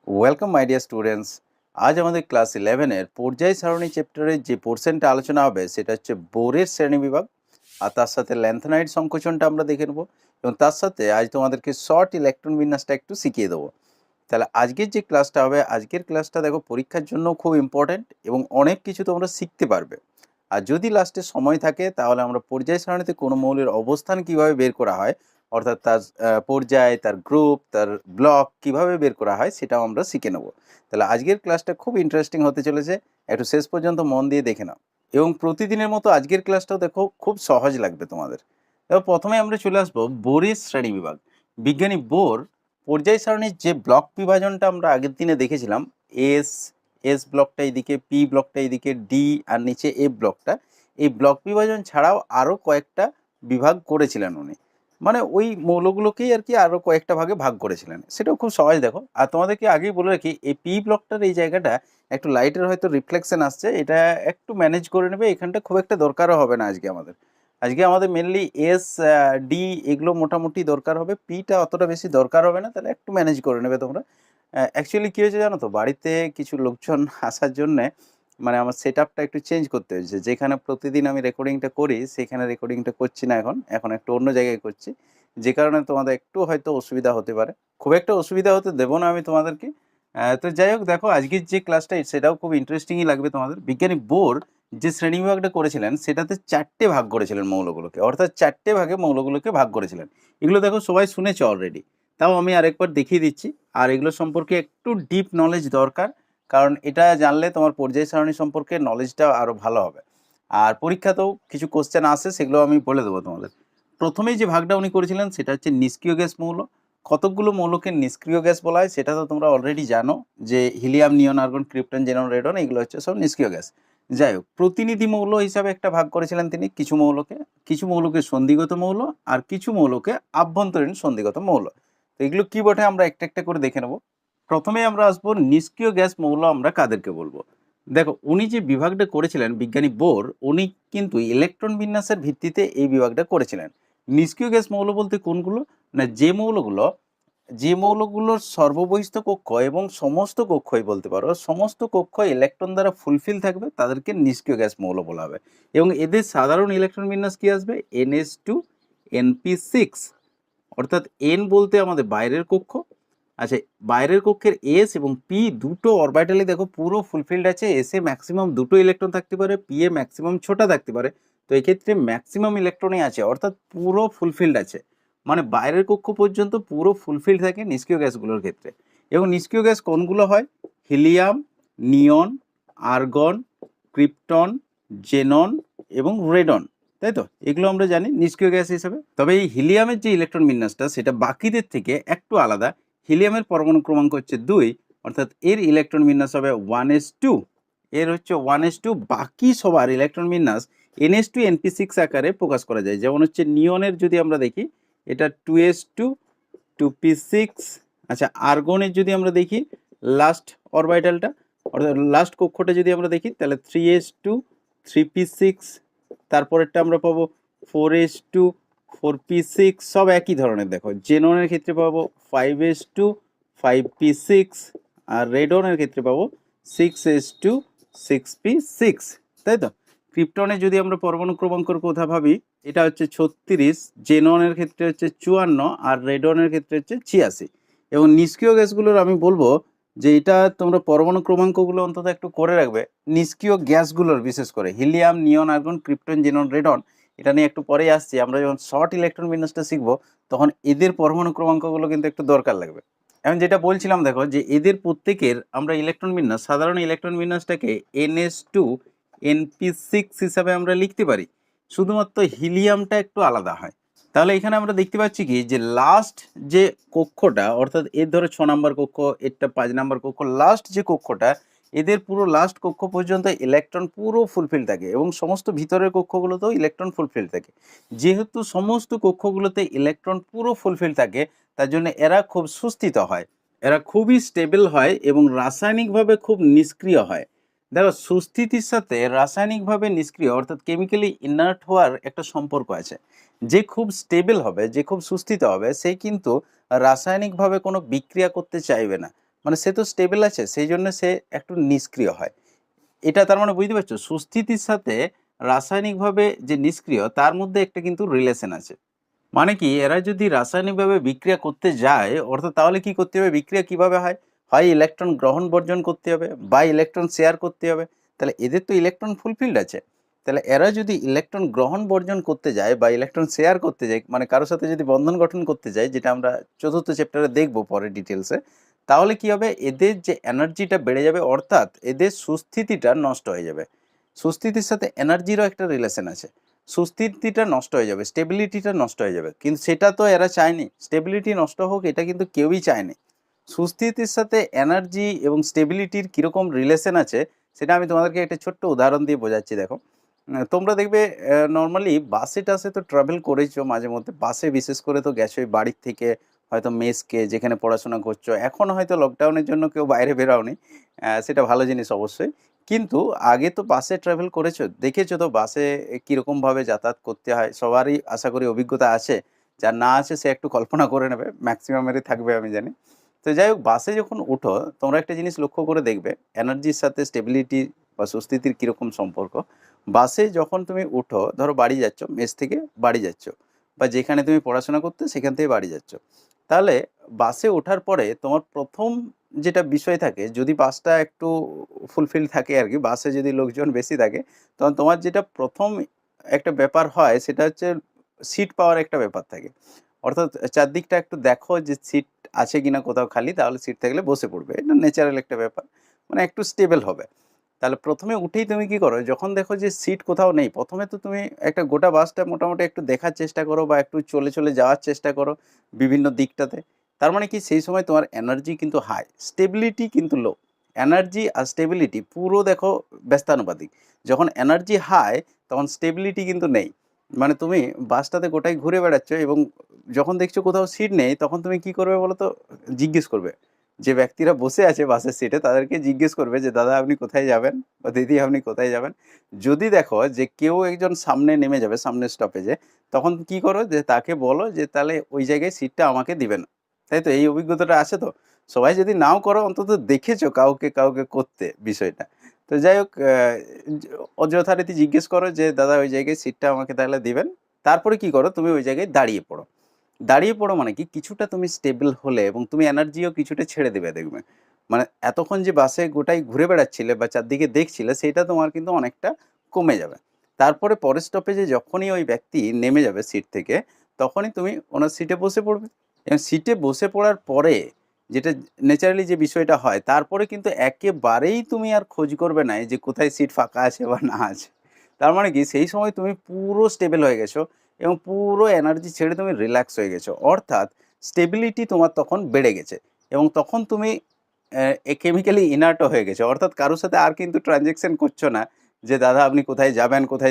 Welcome my dear students. আজ আমাদের class 11-এর পর্যায় সারণী চ্যাপ্টারের যে পোর্শনটা আলোচনা হবে সেটা হচ্ছে বোরের শ্রেণীবিভাগ, আর তার সাথে ল্যান্থনাইড সংকোচনটা আমরা দেখে নেব, এবং তার সাথে আজ তোমাদেরকে শর্ট ইলেকট্রন বিন্যাসটা একটু শিখিয়ে দেবো। তাহলে আজকের যে ক্লাসটা হবে, আজকের ক্লাসটা দেখো পরীক্ষার জন্য খুব ইম্পর্ট্যান্ট এবং অনেক কিছু তোমরা শিখতে পারবে। আর যদি লাস্টে সময় থাকে তাহলে আমরা পর্যায় সারণীতে কোনো মৌলের অবস্থান কিভাবে বের করা হয়, অর্থাৎ তার পর্যায়, তার গ্রুপ, তার ব্লক কিভাবে বের করা হয় সেটাও আমরা শিখে নেব। তাহলে আজকের ক্লাসটা খুব ইন্টারেস্টিং হতে চলেছে, একটু শেষ পর্যন্ত মন দিয়ে দেখে নাও। এবং প্রতিদিনের মতো আজকের ক্লাসটাও দেখো খুব সহজ লাগবে তোমাদের। দেখো প্রথমে আমরা চলে আসবো বোরের শ্রেণীবিভাগ। বিজ্ঞানী বোর পর্যায় সারণীর যে ব্লক বিভাজনটা আমরা আগের দিনে দেখেছিলাম, এস এস ব্লকটা এইদিকে, পি ব্লকটা এইদিকে, ডি আর নিচে এফ ব্লকটা, এই ব্লক বিভাজন ছাড়াও আরও কয়েকটা বিভাগ করেছিলেন উনি। মানে ওই মৌলগুলোকেই আর কি আরও কয়েকটা ভাগে ভাগ করেছিলেন, সেটাও খুব সহজ দেখো। আর তোমাদেরকে আগেই বলে রাখি, এই পি ব্লকটার এই জায়গাটা একটু লাইটের হয়তো রিফ্লেকশন আসছে, এটা একটু ম্যানেজ করে নেবে। এখানটা খুব একটা দরকারও হবে না আজকে আমাদের মেনলি এস ডি এগুলো মোটামুটি দরকার হবে, পিটা অতটা বেশি দরকার হবে না, তাহলে একটু ম্যানেজ করে নেবে তোমরা। অ্যাকচুয়ালি কী হয়েছে জানো তো, বাড়িতে কিছু লোকজন আসার জন্যে মানে আমার সেট আপটা একটু চেঞ্জ করতে হয়েছে। যেখানে প্রতিদিন আমি রেকর্ডিংটা করি সেখানে রেকর্ডিংটা করছি না, এখন একটু অন্য জায়গায় করছি, যে কারণে তোমাদের একটু হয়তো অসুবিধা হতে পারে। খুব একটা অসুবিধা হতে দেবো না আমি তোমাদেরকে। তো যাই হোক, দেখো আজকের যে ক্লাসটা সেটাও খুব ইন্টারেস্টিংই লাগবে তোমাদের। বিজ্ঞানী বোর যে শ্রেণীবিভাগটা করেছিলেন সেটাতে 4টে ভাগ করেছিলেন মৌলগুলোকে, অর্থাৎ 4টে ভাগে মৌলগুলোকে ভাগ করেছিলেন। এগুলো দেখো সবাই শুনেছ অলরেডি, তাও আমি আরেকবার দেখিয়ে দিচ্ছি। আর এগুলো সম্পর্কে একটু ডিপ নলেজ দরকার, কারণ এটা জানলে তোমার পর্যায় সারণী সম্পর্কে নলেজটা আরও ভালো হবে। আর পরীক্ষাতেও কিছু কোশ্চেন আসে, সেগুলো আমি বলে দেবো তোমাদের। প্রথমেই যে ভাগটা উনি করেছিলেন সেটা হচ্ছে নিষ্ক্রিয় গ্যাস মৌল। কতকগুলো মৌলকে নিষ্ক্রিয় গ্যাস বলা হয় সেটা তো তোমরা অলরেডি জানো, যে হিলিয়াম, নিয়ন, আর্গন, ক্রিপ্টন, জেনন, রেডন, এগুলো হচ্ছে সব নিষ্ক্রিয় গ্যাস। যাই হোক, প্রতিনিধি মৌল হিসাবে একটা ভাগ করেছিলেন তিনি কিছু মৌলকে সন্ধিগত মৌল আর কিছু মৌলকে আভ্যন্তরীণ সন্ধিগত মৌল। তো এগুলো কি বটে আমরা একটা একটা করে দেখে নেব। প্রথমে আমরা আসবো নিষ্ক্রিয় গ্যাস মৌল আমরা কাদেরকে বলবো। দেখো উনি যে বিভাগটা করেছিলেন বিজ্ঞানী বোর, উনি কিন্তু ইলেকট্রন বিন্যাসের ভিত্তিতে এই বিভাগটা করেছিলেন। নিষ্ক্রিয় গ্যাস মৌল বলতে কোনগুলো না, যে মৌলগুলোর সর্ববহিস্থ কক্ষ এবং সমস্ত কক্ষই বলতে পারো, সমস্ত কক্ষ ইলেকট্রন দ্বারা ফুলফিল থাকবে, তাদেরকে নিষ্ক্রিয় গ্যাস মৌল বলা হবে। এবং এদের সাধারণ ইলেকট্রন বিন্যাস কি আসবে, NH2 NP6, অর্থাৎ এন বলতে আমাদের বাইরের কক্ষ। আচ্ছা, বাইরের কক্ষের এস এবং পি দুটো অরবিটালে দেখো পুরো ফুলফিল্ড আছে। এসে ম্যাক্সিমাম দুটো ইলেকট্রন থাকতে পারে, পি এ ম্যাক্সিমাম ছোটা থাকতে পারে। তো এক্ষেত্রে ম্যাক্সিমাম ইলেকট্রনই আছে, অর্থাৎ পুরো ফুলফিল্ড আছে, মানে বাইরের কক্ষ পর্যন্ত পুরো ফুলফিল্ড থাকে নিষ্ক্রিয় গ্যাসগুলোর ক্ষেত্রে। এবং নিষ্ক্রিয় গ্যাস কোনগুলো হয়, হিলিয়াম, নিয়ন, আর্গন, ক্রিপ্টন, জেনন এবং রেডন, তাই তো? এগুলো আমরা জানি নিষ্ক্রিয় গ্যাস হিসেবে। তবে এই হিলিয়ামের যে ইলেকট্রন বিন্যাসটা সেটা বাকিদের থেকে একটু আলাদা। হিলিয়ামের পরমাণু ক্রমাঙ্ক হচ্ছে 2, অর্থাৎ এর ইলেকট্রন বিন্যাস হবে 1s2। এর হচ্ছে 1s2। বাকি সবার ইলেকট্রন বিন্যাস NH2 NP6 আকারে প্রকাশ করা যায়। যেমন হচ্ছে নিয়নের যদি আমরা দেখি, এটা 2s2 2p6। আচ্ছা, আর্গনের যদি আমরা দেখি লাস্ট অরবিটালটা, অর্থাৎ লাস্ট কক্ষটা যদি আমরা দেখি, তাহলে 3s2 3p6। তারপরেরটা আমরা পাবো 4s2 4p6, সব একই ধরনের। দেখো জেননের ক্ষেত্রে পাবো 5s2 5p6, আর রেডনের ক্ষেত্রে পাবো 6s2 6p6, তাই তো? ক্রিপ্টনে যদি আমরা পরমাণু ক্রমাঙ্কর কথা ভাবি, এটা হচ্ছে 36, জেননের ক্ষেত্রে হচ্ছে 54, আর রেডনের ক্ষেত্রে হচ্ছে 86। এবং নিষ্ক্রিয় গ্যাসগুলোর আমি বলবো যে এটা তোমরা পরমাণু ক্রমাঙ্কগুলো অন্তত একটু করে রাখবে। নিষ্ক্রিয় গ্যাসগুলোর বিশেষ করে হিলিয়াম, নিয়ন, আর্গন, ক্রিপ্টন, জেনন, রেডন, এটা নিয়ে একটু পরেই আসছি। আমরা যখন শর্ট ইলেকট্রন বিন্যাসটা শিখবো তখন এদের পরমাণু ক্রমাঙ্কগুলো কিন্তু একটু দরকার লাগবে। এখন যেটা বলছিলাম দেখো, যে এদের প্রত্যেকের আমরা ইলেকট্রন বিন্যাস, সাধারণ ইলেকট্রন বিন্যাসটাকে NH2 NP6 হিসাবে আমরা লিখতে পারি, শুধুমাত্র হিলিয়ামটা একটু আলাদা হয়। তাহলে এখানে আমরা দেখতে পাচ্ছি কি, যে লাস্ট যে কক্ষটা, অর্থাৎ এর ধরো 6 নম্বর কক্ষ, এরটা 5 নম্বর কক্ষ, লাস্ট যে কক্ষটা, এদের পুরো লাস্ট কক্ষ পর্যন্ত ইলেকট্রন পুরো ফুলফিল থাকে, এবং সমস্ত ভিতরের কক্ষগুলোতেও ইলেকট্রন ফুলফিল থাকে। যেহেতু সমস্ত কক্ষগুলোতে ইলেকট্রন পুরো ফুলফিল থাকে, তার জন্য এরা খুব সুস্থিত হয়, এরা খুবই স্টেবল হয় এবং রাসায়নিকভাবে খুব নিষ্ক্রিয় হয়। দেখো সুস্থিতির সাথে রাসায়নিকভাবে নিষ্ক্রিয়, অর্থাৎ কেমিক্যালি ইনার্ট হওয়ার একটা সম্পর্ক আছে। যে খুব স্টেবল হবে, যে খুব সুস্থিত হবে, সে কিন্তু রাসায়নিকভাবে কোনো বিক্রিয়া করতে চাইবে না। মানে সে তো স্টেবল আছে, সেই জন্য সে একটু নিষ্ক্রিয় হয়। এটা তার মানে বুঝতে পারছো, সুস্থিতির সাথে রাসায়নিকভাবে যে নিষ্ক্রিয় তার মধ্যে একটা কিন্তু রিলেশন আছে। মানে কি, এরা যদি রাসায়নিকভাবে বিক্রিয়া করতে যায়, অর্থাৎ তাহলে কি করতে হবে, বিক্রিয়া কিভাবে হয়, হয় ইলেকট্রন গ্রহণ বর্জন করতে হবে বা ইলেকট্রন শেয়ার করতে হবে। তাহলে এদের তো ইলেকট্রন ফুলফিল্ড আছে, তাহলে এরা যদি ইলেকট্রন গ্রহণ বর্জন করতে যায় বা ইলেকট্রন শেয়ার করতে যায়, মানে কারোর সাথে যদি বন্ধন গঠন করতে যায়, যেটা আমরা চতুর্থ চ্যাপ্টারে দেখবো পরে ডিটেলসে, তাহলে কি হবে, এদের যে এনার্জিটা বেড়ে যাবে, অর্থাৎ এদের সুস্থিতিটা নষ্ট হয়ে যাবে। সুস্থিতির সাথে এনার্জিরও একটা রিলেশন আছে, সুস্থিতিটা নষ্ট হয়ে যাবে, স্টেবিলিটিটা নষ্ট হয়ে যাবে, কিন্তু সেটা তো এরা চায়নি, স্টেবিলিটি নষ্ট হোক এটা কিন্তু কেউই চায়নি। সুস্থিতির সাথে এনার্জি এবং স্টেবিলিটির কীরকম রিলেশন আছে সেটা আমি তোমাদেরকে একটা ছোট্ট উদাহরণ দিয়ে বোঝাচ্ছি। দেখো, তোমরা দেখবে নর্মালি বাসে টাসে তো ট্রাভেল করেছো মাঝে মধ্যে, বাসে বিশেষ করে তো গেছোই বাড়ির থেকে, হয়তো মেসকে যেখানে পড়াশোনা করছো, এখন হয়তো লকডাউনের জন্য কেউ বাইরে বেরাওনি, সেটা ভালো জিনিস অবশ্যই, কিন্তু আগে তো বাসে ট্রাভেল করেছো, দেখেছো তো বাসে কীরকমভাবে যাতায়াত করতে হয়, সবারই আশা করি অভিজ্ঞতা আছে, যার না আছে সে একটু কল্পনা করে নেবে, ম্যাক্সিমামেরই থাকবে আমি জানি। তো যাই হোক, বাসে যখন উঠো তোমরা একটা জিনিস লক্ষ্য করে দেখবে, এনার্জির সাথে স্টেবিলিটি বা সুস্থিতির কীরকম সম্পর্ক। বাসে যখন তুমি উঠো, ধরো বাড়ি যাচ্ছ, মেস থেকে বাড়ি যাচ্ছ, বা যেখানে তুমি পড়াশোনা করতে সেখান থেকে বাড়ি যাচ্ছ, তাহলে বাসে ওঠার পরে তোমার প্রথম যেটা বিষয় থাকে, যদি বাসটা একটু ফুলফিল থাকে আর কি, বাসে যদি লোকজন বেশি থাকে, তখন তোমার যেটা প্রথম একটা ব্যাপার হয় সেটা হচ্ছে সিট পাওয়ার একটা ব্যাপার থাকে। অর্থাৎ চারদিকটা একটু দেখো যে সিট আছে কিনা কোথাও খালি, তাহলে সিট থাকলে বসে পড়বে, এটা ন্যাচারাল একটা ব্যাপার, মানে একটু স্টেবল হবে। তাহলে প্রথমে উঠেই তুমি কি করো, যখন দেখো যে সিট কোথাও নেই, প্রথমে তো তুমি একটা গোটা বাসটা মোটামুটি একটু দেখার চেষ্টা করো বা একটু চলে চলে যাওয়ার চেষ্টা করো বিভিন্ন দিকটাতে। তার মানে কি, সেই সময় তোমার এনার্জি কিন্তু হাই, স্টেবিলিটি কিন্তু লো। এনার্জি আর স্টেবিলিটি পুরো দেখো ব্যস্তানুপাতিক। যখন এনার্জি হাই তখন স্টেবিলিটি কিন্তু নেই, মানে তুমি বাসটাতে গোটাই ঘুরে বেড়াচ্ছ এবং যখন দেখছো কোথাও সিট নেই, তখন তুমি কি করবে বলো তো, জিজ্ঞেস করবে, যে ব্যক্তিরা বসে আছে বাসের সিটে তাদেরকে জিজ্ঞেস করবে যে দাদা আপনি কোথায় যাবেন, বা দিদি আপনি কোথায় যাবেন। যদি দেখো যে কেউ একজন সামনে নেমে যাবে সামনের স্টপেজে, তখন কি করো, যে তাকে বলো যে তাহলে ওই জায়গায় সিটটা আমাকে দিবেন। তাই তো, এই অভিজ্ঞতাটা আছে তো, সবাই যদি নাও করো অন্তত দেখেছো কাউকে কাউকে করতে বিষয়টা। তো যাই হোক, যথারীতি জিজ্ঞেস করো যে দাদা ওই জায়গায় সিটটা আমাকে তাহলে দিবেন। তারপরে কি করো, তুমি ওই জায়গায় দাঁড়িয়ে পড়ো। দাঁড়িয়ে পড়ো মানে কি, কিছুটা তুমি স্টেবল হলে এবং তুমি এনার্জিও কিছুটা ছেড়ে দেবে দেখবে, মানে এতক্ষণ যে বাসে গোটাই ঘুরে বেড়াচ্ছিলে বা চারদিকে দেখছিলে সেটা তোমার কিন্তু অনেকটা কমে যাবে। তারপরে পরের স্টপেজে যখনই ওই ব্যক্তি নেমে যাবে সিট থেকে, তখনই তুমি ওনার সিটে বসে পড়বে। এবং সিটে বসে পড়ার পরে যেটা ন্যাচারালি যে বিষয়টা হয়, তারপরে কিন্তু একেবারেই তুমি আর খোঁজ করবে না যে কোথায় সিট ফাঁকা আছে বা না আছে। তার মানে কি, সেই সময় তুমি পুরো স্টেবল হয়ে গেছো এবং পুরো এনার্জি ছেড়ে তুমি রিল্যাক্স হয়ে গেছো, অর্থাৎ স্টেবিলিটি তোমার তখন বেড়ে গেছে। এবং তখন তুমি কেমিক্যালি ইনার্টও হয়ে গেছো, অর্থাৎ কারোর সাথে আর কিন্তু ট্রানজ্যাকশন করছো না, যে দাদা আপনি কোথায়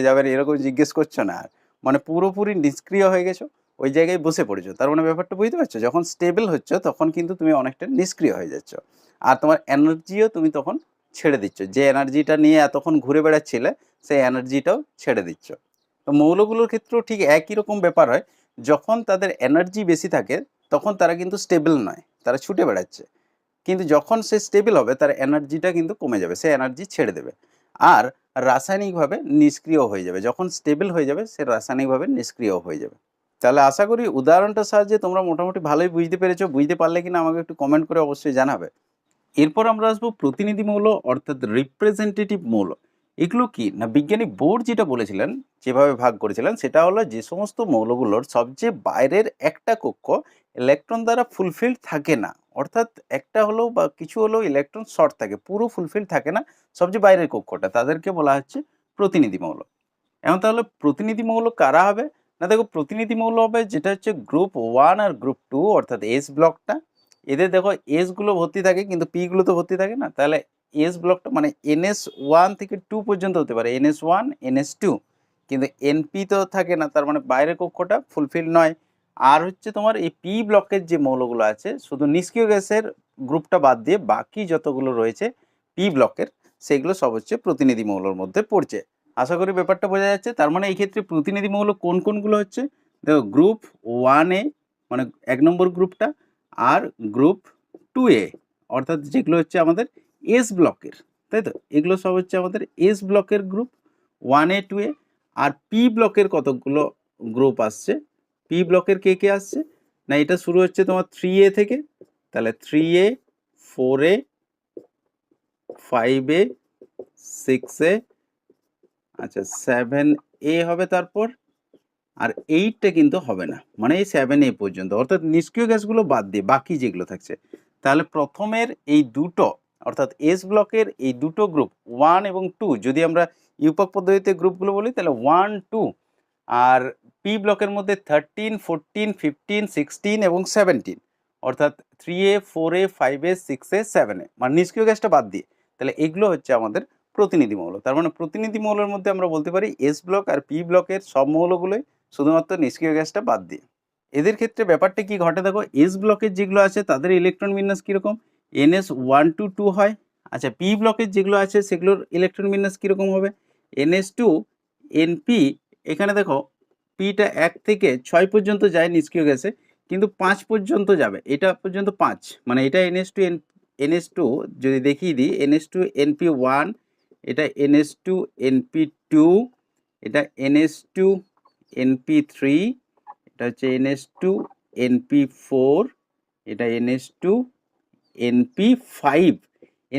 যাবেন এরকম জিজ্ঞেস করছো না আর, মানে পুরোপুরি নিষ্ক্রিয় হয়ে গেছো, ওই জায়গায় বসে পড়েছো। তার মানে ব্যাপারটা বুঝতে পারছো, যখন স্টেবল হচ্ছ তখন কিন্তু তুমি অনেকটা নিষ্ক্রিয় হয়ে যাচ্ছ, আর তোমার এনার্জিও তুমি তখন ছেড়ে দিচ্ছ, যে এনার্জিটা নিয়ে এতক্ষণ ঘুরে বেড়াচ্ছিলে সেই এনার্জিটাও ছেড়ে দিচ্ছ। তো মৌলগুলোর ক্ষেত্রেও ঠিক একই রকম ব্যাপার হয়, যখন তাদের এনার্জি বেশি থাকে তখন তারা কিন্তু স্টেবল নয়, তারা ছুটে বেড়াচ্ছে, কিন্তু যখন সে স্টেবল হবে তার এনার্জিটা কিন্তু কমে যাবে, সে এনার্জি ছেড়ে দেবে আর রাসায়নিকভাবে নিষ্ক্রিয় হয়ে যাবে। যখন স্টেবল হয়ে যাবে সে রাসায়নিকভাবে নিষ্ক্রিয় হয়ে যাবে। তাহলে আশা করি উদাহরণটার সাহায্যে তোমরা মোটামুটি ভালোই বুঝতে পেরেছো, বুঝতে পারলে কিনা আমাকে একটু কমেন্ট করে অবশ্যই জানাবে। এরপর আমরা আসবো প্রতিনিধি মৌল অর্থাৎ রিপ্রেজেন্টেটিভ মৌল। এগুলো কি না, বিজ্ঞানী বোর যেটা বলেছিলেন, যেভাবে ভাগ করেছিলেন সেটা হলো, যে সমস্ত মৌলগুলোর সবচেয়ে বাইরের একটা কক্ষ ইলেকট্রন দ্বারা ফুলফিল থাকে না, অর্থাৎ একটা হলেও বা কিছু হলেও ইলেকট্রন শর্ট থাকে, পুরো ফুলফিল থাকে না, সবচেয়ে বাইরের কক্ষটা, তাদেরকে বলা হচ্ছে প্রতিনিধি মৌল। এখন তাহলে প্রতিনিধি মৌল কারা হবে, না দেখো, প্রতিনিধি মৌল হবে যেটা হচ্ছে গ্রুপ 1 আর গ্রুপ 2 অর্থাৎ এস ব্লকটা। এদের দেখো এস গুলো ভর্তি থাকে কিন্তু পি গুলো তো ভর্তি থাকে না, তাহলে এস ব্লকটা মানে NS1 থেকে 2 পর্যন্ত হতে পারে, NS1 NS2, কিন্তু NP তো থাকে না, তার মানে বাইরের কক্ষটা ফুলফিল নয়। আর হচ্ছে তোমার এই পি ব্লকের যে মৌলগুলো আছে, শুধু নিষ্ক্রিয় গ্যাসের গ্রুপটা বাদ দিয়ে বাকি যতগুলো রয়েছে পি ব্লকের, সেগুলো সব হচ্ছে প্রতিনিধি মৌলর মধ্যে পড়ছে। আশা করি ব্যাপারটা বোঝা যাচ্ছে। তার মানে এই ক্ষেত্রে প্রতিনিধি মৌল কোন কোনগুলো হচ্ছে, দেখো গ্রুপ 1A মানে 1 নম্বর গ্রুপটা, আর গ্রুপ 2A অর্থাৎ যেগুলো হচ্ছে আমাদের এস ব্লকের, তাই তো? এগুলো সব হচ্ছে আমাদের এস ব্লকের গ্রুপ 1A 2A। আর পি ব্লকের কতগুলো গ্রুপ আসছে? পি ব্লকের কে কে আসছে না, এটা শুরু হচ্ছে তোমার 3A থেকে, তাহলে 3A 4A 5A 6A, আচ্ছা 7A হবে তারপর, আর 8টা কিন্তু হবে না, মানে এই 7A পর্যন্ত, অর্থাৎ নিষ্ক্রিয় গ্যাসগুলো বাদ দিয়ে বাকি যেগুলো থাকছে। তাহলে প্রথমের এই দুটো অর্থাৎ এস ব্লকের এই দুটো গ্রুপ 1 এবং 2 যদি আমরা ইউপাক পদ্ধতিতে গ্রুপগুলো বলি তাহলে 1 2, আর পি ব্লকের মধ্যে 13 14 15 16 এবং 17, অর্থাৎ 3A 4A 5A 6A 7A, মানে নিষ্ক্রিয় গ্যাসটা বাদ দিয়ে। তাহলে এগুলো হচ্ছে আমাদের প্রতিনিধি মৌল। তার মানে প্রতিনিধি মৌলের মধ্যে আমরা বলতে পারি এস ব্লক আর পি ব্লকের সব মৌলগুলোই, শুধুমাত্র নিষ্ক্রিয় গ্যাসটা বাদ দিয়ে। এদের ক্ষেত্রে ব্যাপারটা কি ঘটে দেখো, এস ব্লকের যেগুলো আছে তাদের ইলেকট্রন বিন্যাস কিরকম, NS 1 to 2 হয়। আচ্ছা পি ব্লকের যেগুলো আছে সেগুলোর ইলেকট্রন বিন্যাস কিরকম হবে, NS 2 NP। এখানে দেখো পিটা 1 থেকে 6 পর্যন্ত যায় নিষ্ক্রিয় গ্যাসে, কিন্তু 5 পর্যন্ত যাবে, এটা পর্যন্ত 5, মানে এটা NS2 যদি দেখিয়ে দিই, NS2 NP1, এটা NS2 NP2, এটা NS2 NP3, এটা হচ্ছে NS2 NP4, এটা NS2 NP5।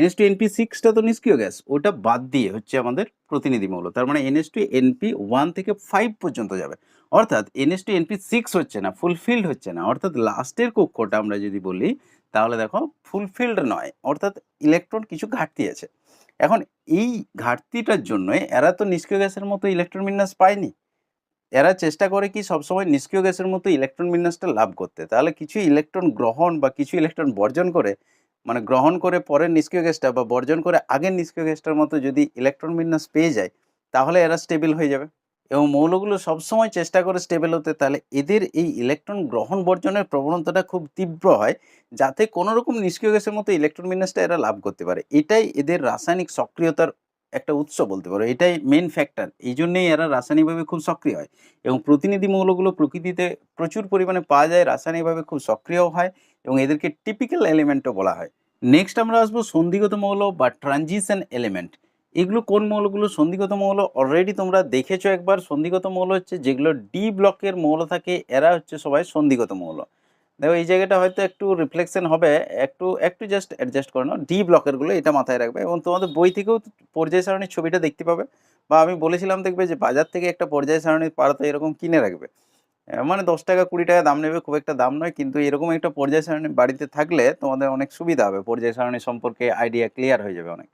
NS2 NP6টা তো নিষ্ক্রিয় গ্যাস, ওটা বাদ দিয়ে হচ্ছে আমাদের প্রতিনিধি মৌল। তার মানে NS2 NP1 থেকে 5 পর্যন্ত যাবে, অর্থাৎ NS2 NP6 হচ্ছে না, ফুলফিলড হচ্ছে না, অর্থাৎ লাস্টের কক্ষটা আমরা যদি বলি তাহলে দেখো ফুলফিলড নয়, অর্থাৎ ইলেকট্রন কিছু ঘাটতি আছে। এখন এই ঘাটতিটার জন্য এরা তো নিষ্ক্রিয় গ্যাসের মতো ইলেকট্রন বিন্যাস পায়নি, এরা চেষ্টা করে কি সবসময় নিষ্ক্রিয় গ্যাসের মতো ইলেকট্রন বিন্যাসটা লাভ করতে, তাহলে কিছু ইলেকট্রন গ্রহণ বা কিছু ইলেকট্রন বর্জন করে, মানে গ্রহণ করে পরের নিষ্ক্রিয় গ্যাসটা বা বর্জন করে আগের নিষ্ক্রিয় গ্যাসটার মতো যদি ইলেকট্রন বিন্যাস পেয়ে যায় তাহলে এরা স্টেবল হয়ে যাবে। এবং মৌলগুলো সবসময় চেষ্টা করে স্টেবল হতে, তাহলে এদের এই ইলেকট্রন গ্রহণ বর্জনের প্রবণতাটা খুব তীব্র হয়, যাতে কোনো রকম নিষ্ক্রিয় গ্যাসের মতো ইলেকট্রন বিন্যাসটা এরা লাভ করতে পারে। এটাই এদের রাসায়নিক সক্রিয়তার একটা উৎস বলতে পারো, এটাই মেন ফ্যাক্টর, এই জন্যেই এরা রাসায়নিকভাবে খুব সক্রিয় হয়। এবং প্রতিনিধি মৌলগুলো প্রকৃতিতে প্রচুর পরিমাণে পাওয়া যায়, রাসায়নিকভাবে খুব সক্রিয় হয় এবং এদেরকে টিপিক্যাল এলিমেন্টও বলা হয়। নেক্সট আমরা আসবো সন্ধিগত মৌল বা ট্রানজিশন এলিমেন্ট। এগুলো কোন মৌলগুলো সন্ধিগত মৌল? অলরেডি তোমরা দেখেছো একবার, সন্ধিগত মৌল হচ্ছে যেগুলো ডি ব্লকের মৌল থাকে, এরা হচ্ছে সবাই সন্ধিগত মৌল। দেখো এই জায়গাটা হয়তো একটু রিফ্লেকশন হবে, একটু একটু জাস্ট অ্যাডজাস্ট করে নাও, ডি ব্লকের গুলো এটা মাথায় রাখবে এবং তোমাদের বই থেকেও পর্যায় সারণীর ছবিটা দেখতে পাবে, বা আমি বলেছিলাম দেখবে যে বাজার থেকে একটা পর্যায় সারণীর পাড়াতে এরকম কিনে রাখবে, মানে 10 টাকা 20 টাকা দাম নেবে, খুব একটা দাম নয়, কিন্তু এরকম একটা পর্যায় সারণী বাড়িতে থাকলে তোমাদের অনেক সুবিধা হবে, পর্যায় সারণী সম্পর্কে আইডিয়া ক্লিয়ার হয়ে যাবে অনেক।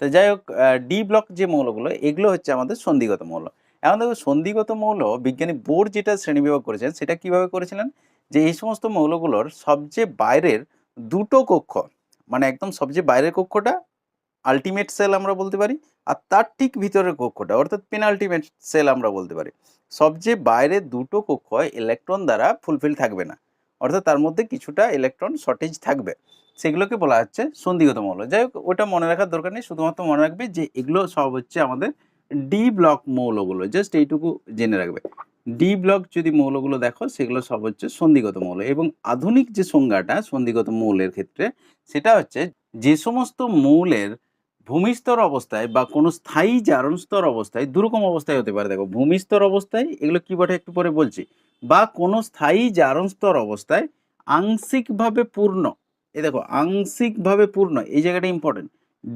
তো যাই হোক, ডি ব্লক যে মৌলগুলো এগুলো হচ্ছে আমাদের সন্ধিগত মৌল। এখন দেখো সন্ধিগত মৌল বিজ্ঞানী বোর যেটা শ্রেণীবিভাগ করেছেন সেটা কিভাবে করেছিলেন, যে এই সমস্ত মৌলগুলোর সবচেয়ে বাইরের দুটো কক্ষ, মানে একদম সবচেয়ে বাইরের কক্ষটা আলটিমেট সেল আমরা বলতে পারি, আর তার ঠিক ভিতরের কক্ষটা অর্থাৎ পেনাল্টিমেট সেল আমরা বলতে পারি, সবচেয়ে বাইরের দুটো কক্ষ ইলেকট্রন দ্বারা ফুলফিল থাকবে না, অর্থাৎ তার মধ্যে কিছুটা ইলেকট্রন শর্টেজ থাকবে, সেগুলোকে বলা হচ্ছে সন্ধিগত মৌল। যাই হোক ওটা মনে রাখার দরকার নেই, শুধুমাত্র মনে রাখবে যে এগুলো সব হচ্ছে আমাদের ডি ব্লক মৌলগুলো, জাস্ট এইটুকু জেনে রাখবে। ডি ব্লক যদি মৌলগুলো দেখো সেগুলো সব হচ্ছে সন্ধিগত মৌল। এবং আধুনিক যে সংজ্ঞাটা সন্ধিগত মৌলের ক্ষেত্রে সেটা হচ্ছে যে সমস্ত মৌলের ভূমিস্তর অবস্থায় বা কোনো স্থায়ী জারণ স্তর অবস্থায়, দুরকম অবস্থায় হতে পারে, দেখো ভূমিস্তর অবস্থায় এগুলো কি বটে একটু পরে বলছি, বা কোনো স্থায়ী জারণ স্তর অবস্থায় আংশিকভাবে পূর্ণ, এই দেখো আংশিকভাবে পূর্ণ, এই জায়গাটা ইম্পর্টেন্ট,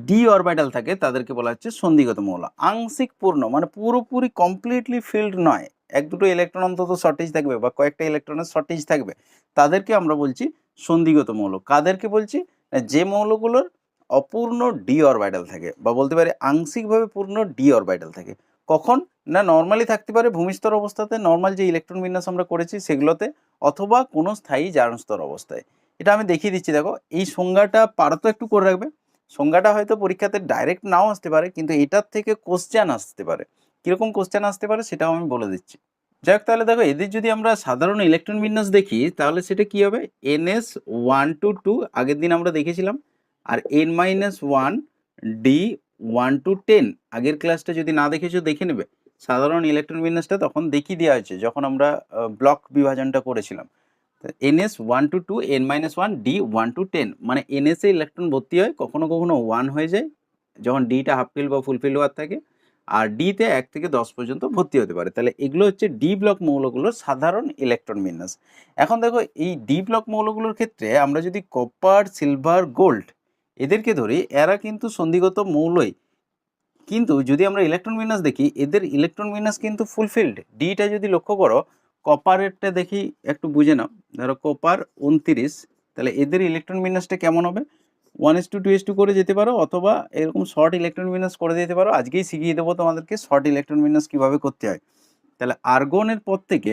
ডি অরবিটাল থাকে তাদেরকে বলা হচ্ছে সন্ধিগত মৌল। আংশিক পূর্ণ মানে পুরোপুরি কমপ্লিটলি ফিল্ড নয়, এক দুটো ইলেকট্রন অন্তত শর্টেজ থাকবে বা কয়েকটা ইলেকট্রনের শর্টেজ থাকবে, তাদেরকে আমরা বলছি সন্ধিগত মৌল। কাদেরকে বলছি? যে মৌলগুলোর অপূর্ণ ডি অরবিটাল থাকে, বা বলতে পারি আংশিকভাবে পূর্ণ ডি অরবিটাল থাকে। কখন না, নর্মালি থাকতে পারে ভূমিস্তর অবস্থাতে, নর্মাল যে ইলেকট্রন বিন্যাস আমরা করেছি সেগুলোতে, অথবা কোনো স্থায়ী জারণ স্তর অবস্থায়। এটা আমি দেখিয়ে দিচ্ছি, দেখো এই সংজ্ঞাটা পারতো একটু করে রাখবে, সংজ্ঞাটা হয়তো পরীক্ষাতে ডাইরেক্ট নাও আসতে পারে, কিন্তু এটার থেকে কোশ্চেন আসতে পারে, কিরকম কোশ্চেন আসতে পারে সেটাও আমি বলে দিচ্ছি। যাই হোক, তাহলে দেখো এদের যদি আমরা সাধারণ ইলেকট্রন বিন্যাস দেখি তাহলে সেটা কি হবে, NS 1 to 2 আগের দিন আমরা দেখেছিলাম, আর N-1 D 1 to 10 আগের ক্লাসটা যদি না দেখেছো দেখে নেবে, সাধারণ ইলেকট্রন বিন্যাসটা তখন দেখিয়ে দেওয়া হয়েছে যখন আমরা ব্লক বিভাজনটা করেছিলাম। NS 1 to 2, N-1, D 1 to 10, মানে NS এ ইলেকট্রন ভর্তি হয়, কখনো কখনো 1 হয়ে যায় যখন ডিটা হাফ ফিল বা ফুলফিল হওয়ার থাকে, আর ডিতে 1 থেকে 10 পর্যন্ত ভর্তি হতে পারে। তাহলে এগুলো হচ্ছে ডি ব্লক মৌলগুলোর সাধারণ ইলেকট্রন বিন্যাস। এখন দেখো এই ডি ব্লক মৌলগুলোর ক্ষেত্রে আমরা যদি কপার, সিলভার, গোল্ড এদেরকে ধরি, এরা কিন্তু সন্ধিগত মৌলই, কিন্তু যদি আমরা ইলেকট্রন বিন্যাস দেখি এদের ইলেকট্রন বিন্যাস কিন্তু ফুলফিলড। ডিটা যদি লক্ষ্য করো, কপারেরটা দেখি একটু বুঝে নাও, ধরো কপার 29, তাহলে এদের ইলেকট্রন বিন্যাসটা কেমন হবে? 1:2:2 করে যেতে পারো, অথবা এরকম শর্ট ইলেকট্রন বিন্যাস করে দিতে পারো। আজকেই শিখিয়ে দেবো তোমাদেরকে শর্ট ইলেকট্রন বিন্যাস কীভাবে করতে হয়। তাহলে আর্গনের পর থেকে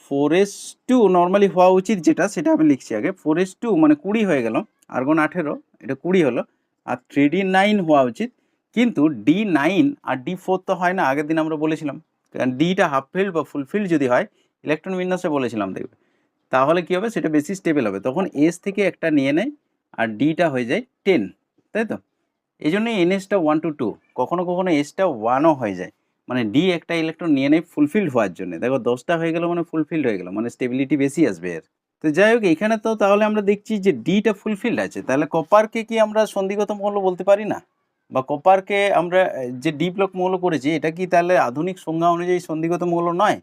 4s2 নর্মালি হওয়া উচিত, যেটা সেটা আমি লিখছি আগে। 4s2 মানে 20 হয়ে গেল, আর্গন 18, এটা 20 হলো, আর 3d9 হওয়া উচিত। কিন্তু D9 আর D4 তো হয় না, আগের দিন আমরা বলেছিলাম, কারণ ডিটা হাফ ফিল্ড বা ফুলফিল্ড যদি হয়, ইলেকট্রন বিন্যাসে বলেছিলাম দেখবে, তাহলে কী হবে, সেটা বেশি স্টেবল হবে, তখন এস থেকে একটা নিয়ে নেয় আর ডিটা হয়ে যায় 10, তাই তো? এই জন্যই এনএসটা 1 to 2, কখনো কখনো এসটা 1ও হয়ে যায়, মানে ডি একটা ইলেকট্রন নিয়ে নেয় ফুলফিল্ড হওয়ার জন্য। দেখো 10টা হয়ে গেল মানে ফুলফিল্ড হয়ে গেল, মানে স্টেবিলিটি বেশি আসবে এর। তো যাই হোক, এখানে তো তাহলে আমরা দেখছি যে ডিটা ফুলফিল্ড আছে, তাহলে কপারকে কি আমরা সন্ধিগত মৌল বলতে পারি না? বা কপারকে আমরা যে ডি ব্লক মৌল করেছি, এটা কি তাহলে আধুনিক সংজ্ঞা অনুযায়ী সন্ধিগত মৌল নয়?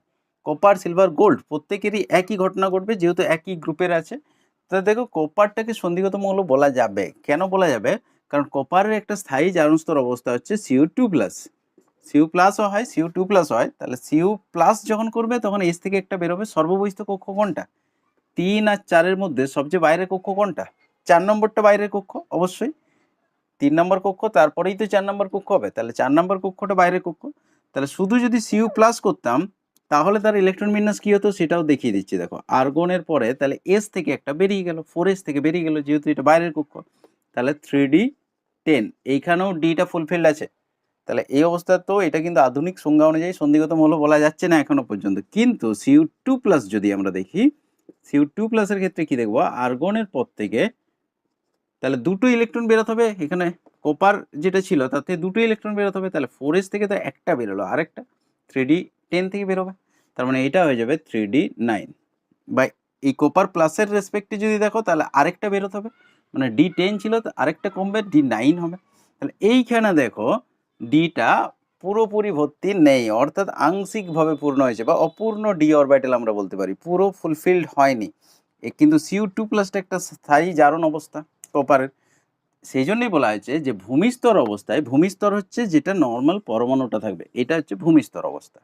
কপার, সিলভার, গোল্ড প্রত্যেকেরই একই ঘটনা ঘটবে, যেহেতু একই গ্রুপের আছে। তা দেখো কপারটাকে সন্ধিগত মৌল বলা যাবে। কেন বলা যাবে? কারণ কপারের একটা স্থায়ী জারণ স্তর অবস্থা হচ্ছে Cu2+, Cu প্লাসও হয়, Cu2+ হয়, তাহলে Cu+ যখন করবে তখন এস থেকে একটা বেরোবে। সর্ববহিস্থ কক্ষ কোনটা? 3 আর 4-এর মধ্যে সবচেয়ে বাইরের কক্ষ কোনটা? 4 নম্বরটা বাইরের কক্ষ, অবশ্যই 3 নম্বর কক্ষ, তারপরেই তো 4 নম্বর কক্ষ হবে, তাহলে 4 নম্বর কক্ষটা বাইরের কক্ষ। তাহলে শুধু যদি Cu+ করতাম তাহলে তার ইলেকট্রন বিন্যাস কী হতো সেটাও দেখিয়ে দিচ্ছি। দেখো আর্গনের পরে তাহলে এস থেকে একটা বেরিয়ে গেল, 4s থেকে বেরিয়ে গেল, যেহেতু এটা বাইরের কক্ষ, তাহলে 3d10, এইখানেও ডিটা ফুলফিল্ড আছে। তাহলে এই অবস্থা তো এটা কিন্তু আধুনিক সংজ্ঞা অনুযায়ী সন্ধিগত মৌল বলা যাচ্ছে না এখনো পর্যন্ত। কিন্তু Cu2+ যদি আমরা দেখি, Cu2+ এর ক্ষেত্রে কি দেখবো, আর্গনের পর থেকে তাহলে দুটো ইলেকট্রন বেরোতে হবে। এখানে কপার যেটা ছিল তাতে দুটো ইলেকট্রন বেরোতে হবে, তাহলে 4s থেকে তো একটা বেরোলো, আরেকটা 3d10 থেকে বেরোবে, তার মানে এটা হয়ে যাবে 3d9। বা এই কপার প্লাসের রেসপেক্টে যদি দেখো তাহলে আরেকটা বেরোতে হবে, মানে D10 ছিল তো আরেকটা কমবে, D9 হবে। তাহলে এইখানে দেখো ডিটা পুরোপুরি ভর্তি নেই, অর্থাৎ আংশিকভাবে পূর্ণ হয়েছে, বা অপূর্ণ ডি অরবিটাল আমরা বলতে পারি, পুরো ফুলফিলড হয়নি। কিন্তু Cu2+টা একটা স্থায়ী জারণ অবস্থা কপারের, সেই জন্যই বলা হয়েছে যে ভূমিস্তর অবস্থায়, ভূমিস্তর হচ্ছে যেটা নর্মাল পরমাণুটা থাকবে, এটা হচ্ছে ভূমিস্তর অবস্থা,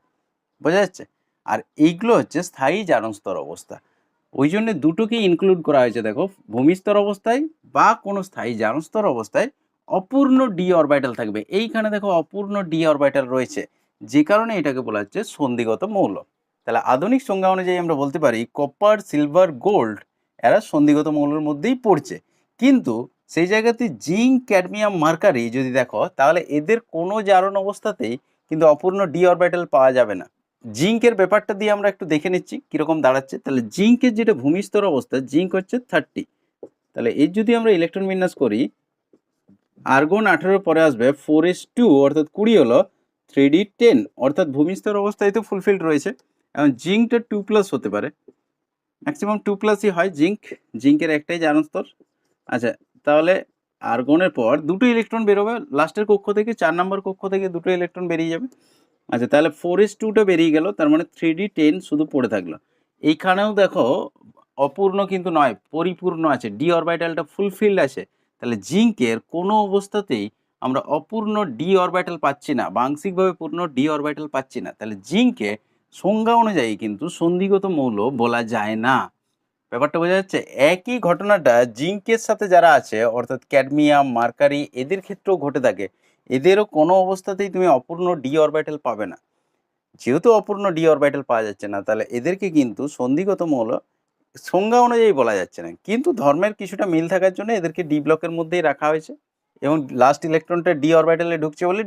বোঝা যাচ্ছে? আর এইগুলো হচ্ছে স্থায়ী জারণ স্তর অবস্থা। ওই জন্য দুটোকেই ইনক্লুড করা হয়েছে। দেখো ভূমিস্তর অবস্থায় বা কোনো স্থায়ী জারণ স্তর অবস্থায় অপূর্ণ ডি অরবিটাল থাকবে, এইখানে দেখো অপূর্ণ ডি অরবিটাল রয়েছে, যে কারণে এটাকে বলা হচ্ছে সন্ধিগত মৌল। তাহলে আধুনিক সংজ্ঞা অনুযায়ী আমরা বলতে পারি কপার, সিলভার, গোল্ড এরা সন্ধিগত মৌলের মধ্যেই পড়ছে। কিন্তু সেই জায়গাতে জিঙ্ক, ক্যাডমিয়াম, মার্কারি যদি দেখো তাহলে এদের কোনো জারণ অবস্থাতেই কিন্তু অপূর্ণ ডি অরবিটাল পাওয়া যাবে না। জিঙ্কের ব্যাপারটা দিয়ে আমরা একটু দেখে নিচ্ছি কীরকম দাঁড়াচ্ছে। তাহলে জিঙ্কের যেটা ভূমিস্তর অবস্থা, জিঙ্ক হচ্ছে 30, তাহলে এর যদি আমরা ইলেকট্রন বিন্যাস করি, আর্গন 18 পরে আসবে 4s2 অর্থাৎ 20 হলো, 3d10 অর্থাৎ ভূমিস্তর অবস্থায় তো ফুলফিল্ড রয়েছে। এখন জিঙ্কটা 2+ হতে পারে, ম্যাক্সিমাম 2+ই হয় জিঙ্ক, জিঙ্কের একটাই জারণ স্তর। আচ্ছা, তাহলে আর্গনের পর দুটো ইলেকট্রন বেরোবে লাস্টের কক্ষ থেকে, 4 নম্বর কক্ষ থেকে দুটো ইলেকট্রন বেরিয়ে যাবে। আচ্ছা, তাহলে 4s2টা বেরিয়ে গেল, তার মানে 3d10 শুধু পড়ে থাকলো। এইখানেও দেখো অপূর্ণ কিন্তু নয়, পরিপূর্ণ আছে, ডি অরবিটালটা ফুলফিল্ড আছে। তাহলে জিঙ্কের কোনো অবস্থাতেই আমরা অপূর্ণ ডি অরবিটাল পাচ্ছি না, বা আংশিকভাবে পূর্ণ ডি অরবিটাল পাচ্ছি না। তাহলে জিঙ্কে সংজ্ঞা অনুযায়ী কিন্তু সন্ধিগত মৌল বলা যায় না। ব্যাপারটা বোঝা যাচ্ছে? একই ঘটনাটা জিঙ্কের সাথে যারা আছে অর্থাৎ ক্যাডমিয়াম, মার্কারি এদের ক্ষেত্রেও ঘটে থাকে, এদেরও কোনো অবস্থাতেই তুমি অপূর্ণ ডি অরবিটাল পাবে না। যেহেতু অপূর্ণ ডি অরবিটাল পাওয়া যাচ্ছে না, তাহলে এদেরকে কিন্তু সন্ধিগত মৌল সংজ্ঞা অনুযায়ী বলা যাচ্ছে না, কিন্তু ধর্মের কিছুটা মিল থাকার জন্য এদেরকে ডি ব্লকের মধ্যেই রাখা হয়েছে, এবং লাস্ট ইলেকট্রনটা ডি অরবিটালে ঢুকছে বলে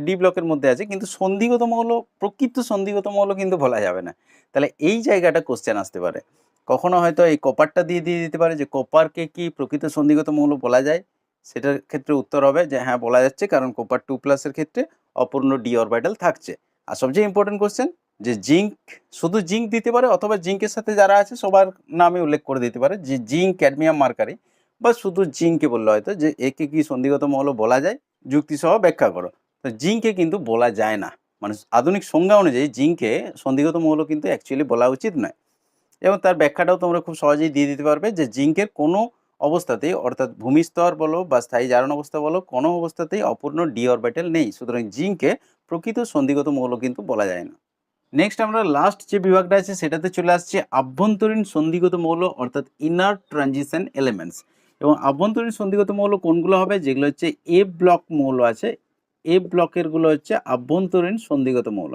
ডি ব্লকের মধ্যে আছে, কিন্তু সন্ধিগত মৌল, প্রকৃত সন্ধিগত মৌল কিন্তু বলা যাবে না। তাহলে এই জায়গাটা কোশ্চেন আসতে পারে, কখনো হয়তো এই কপারটা দিয়ে দিতে পারে যে কপারকে কি প্রকৃত সন্ধিগত মৌল বলা যায়, সেটার ক্ষেত্রে উত্তর হবে যে হ্যাঁ বলা যাচ্ছে, কারণ কপার 2+ এর ক্ষেত্রে অপূর্ণ ডি অরবিটাল থাকছে। আর সবচেয়ে ইম্পর্টেন্ট কোশ্চেন, যে জিঙ্ক, শুধু জিঙ্ক দিতে পারে অথবা জিঙ্কের সাথে যারা আছে সবার নামে উল্লেখ করে দিতে পারে, যে জিঙ্ক, ক্যাডমিয়াম, মার্কারি, বা শুধু জিঙ্কে বললে হয়তো যে একে কি সন্ধিগত মৌল বলা যায়, যুক্তিসহ ব্যাখ্যা করো। তো জিঙ্কে কিন্তু বলা যায় না, মানে আধুনিক সংজ্ঞা অনুযায়ী জিঙ্কে সন্ধিগত মৌল কিন্তু অ্যাকচুয়ালি বলা উচিত নয়। এবং তার ব্যাখ্যাটাও তোমরা খুব সহজেই দিয়ে দিতে পারবে যে জিঙ্কের কোনো অবস্থাতেই, অর্থাৎ ভূমিস্তর বলো বা স্থায়ী জারণ অবস্থা বলো, কোনো অবস্থাতেই অপূর্ণ ডি অরবিটাল নেই, সুতরাং জিঙ্কে প্রকৃত সন্ধিগত মৌল কিন্তু বলা যায় না। নেক্সট আমরা লাস্ট যে বিভাগটা আছে সেটাতে চলে আসছে আভ্যন্তরীণ সন্ধিগত মৌল, অর্থাৎ ইনার ট্রানজিশন এলিমেন্টস। এবং আভ্যন্তরীণ সন্ধিগত মৌল কোনগুলো হবে, যেগুলো হচ্ছে এ ব্লক মৌল আছে, এ ব্লকের গুলো হচ্ছে আভ্যন্তরীণ সন্ধিগত মৌল।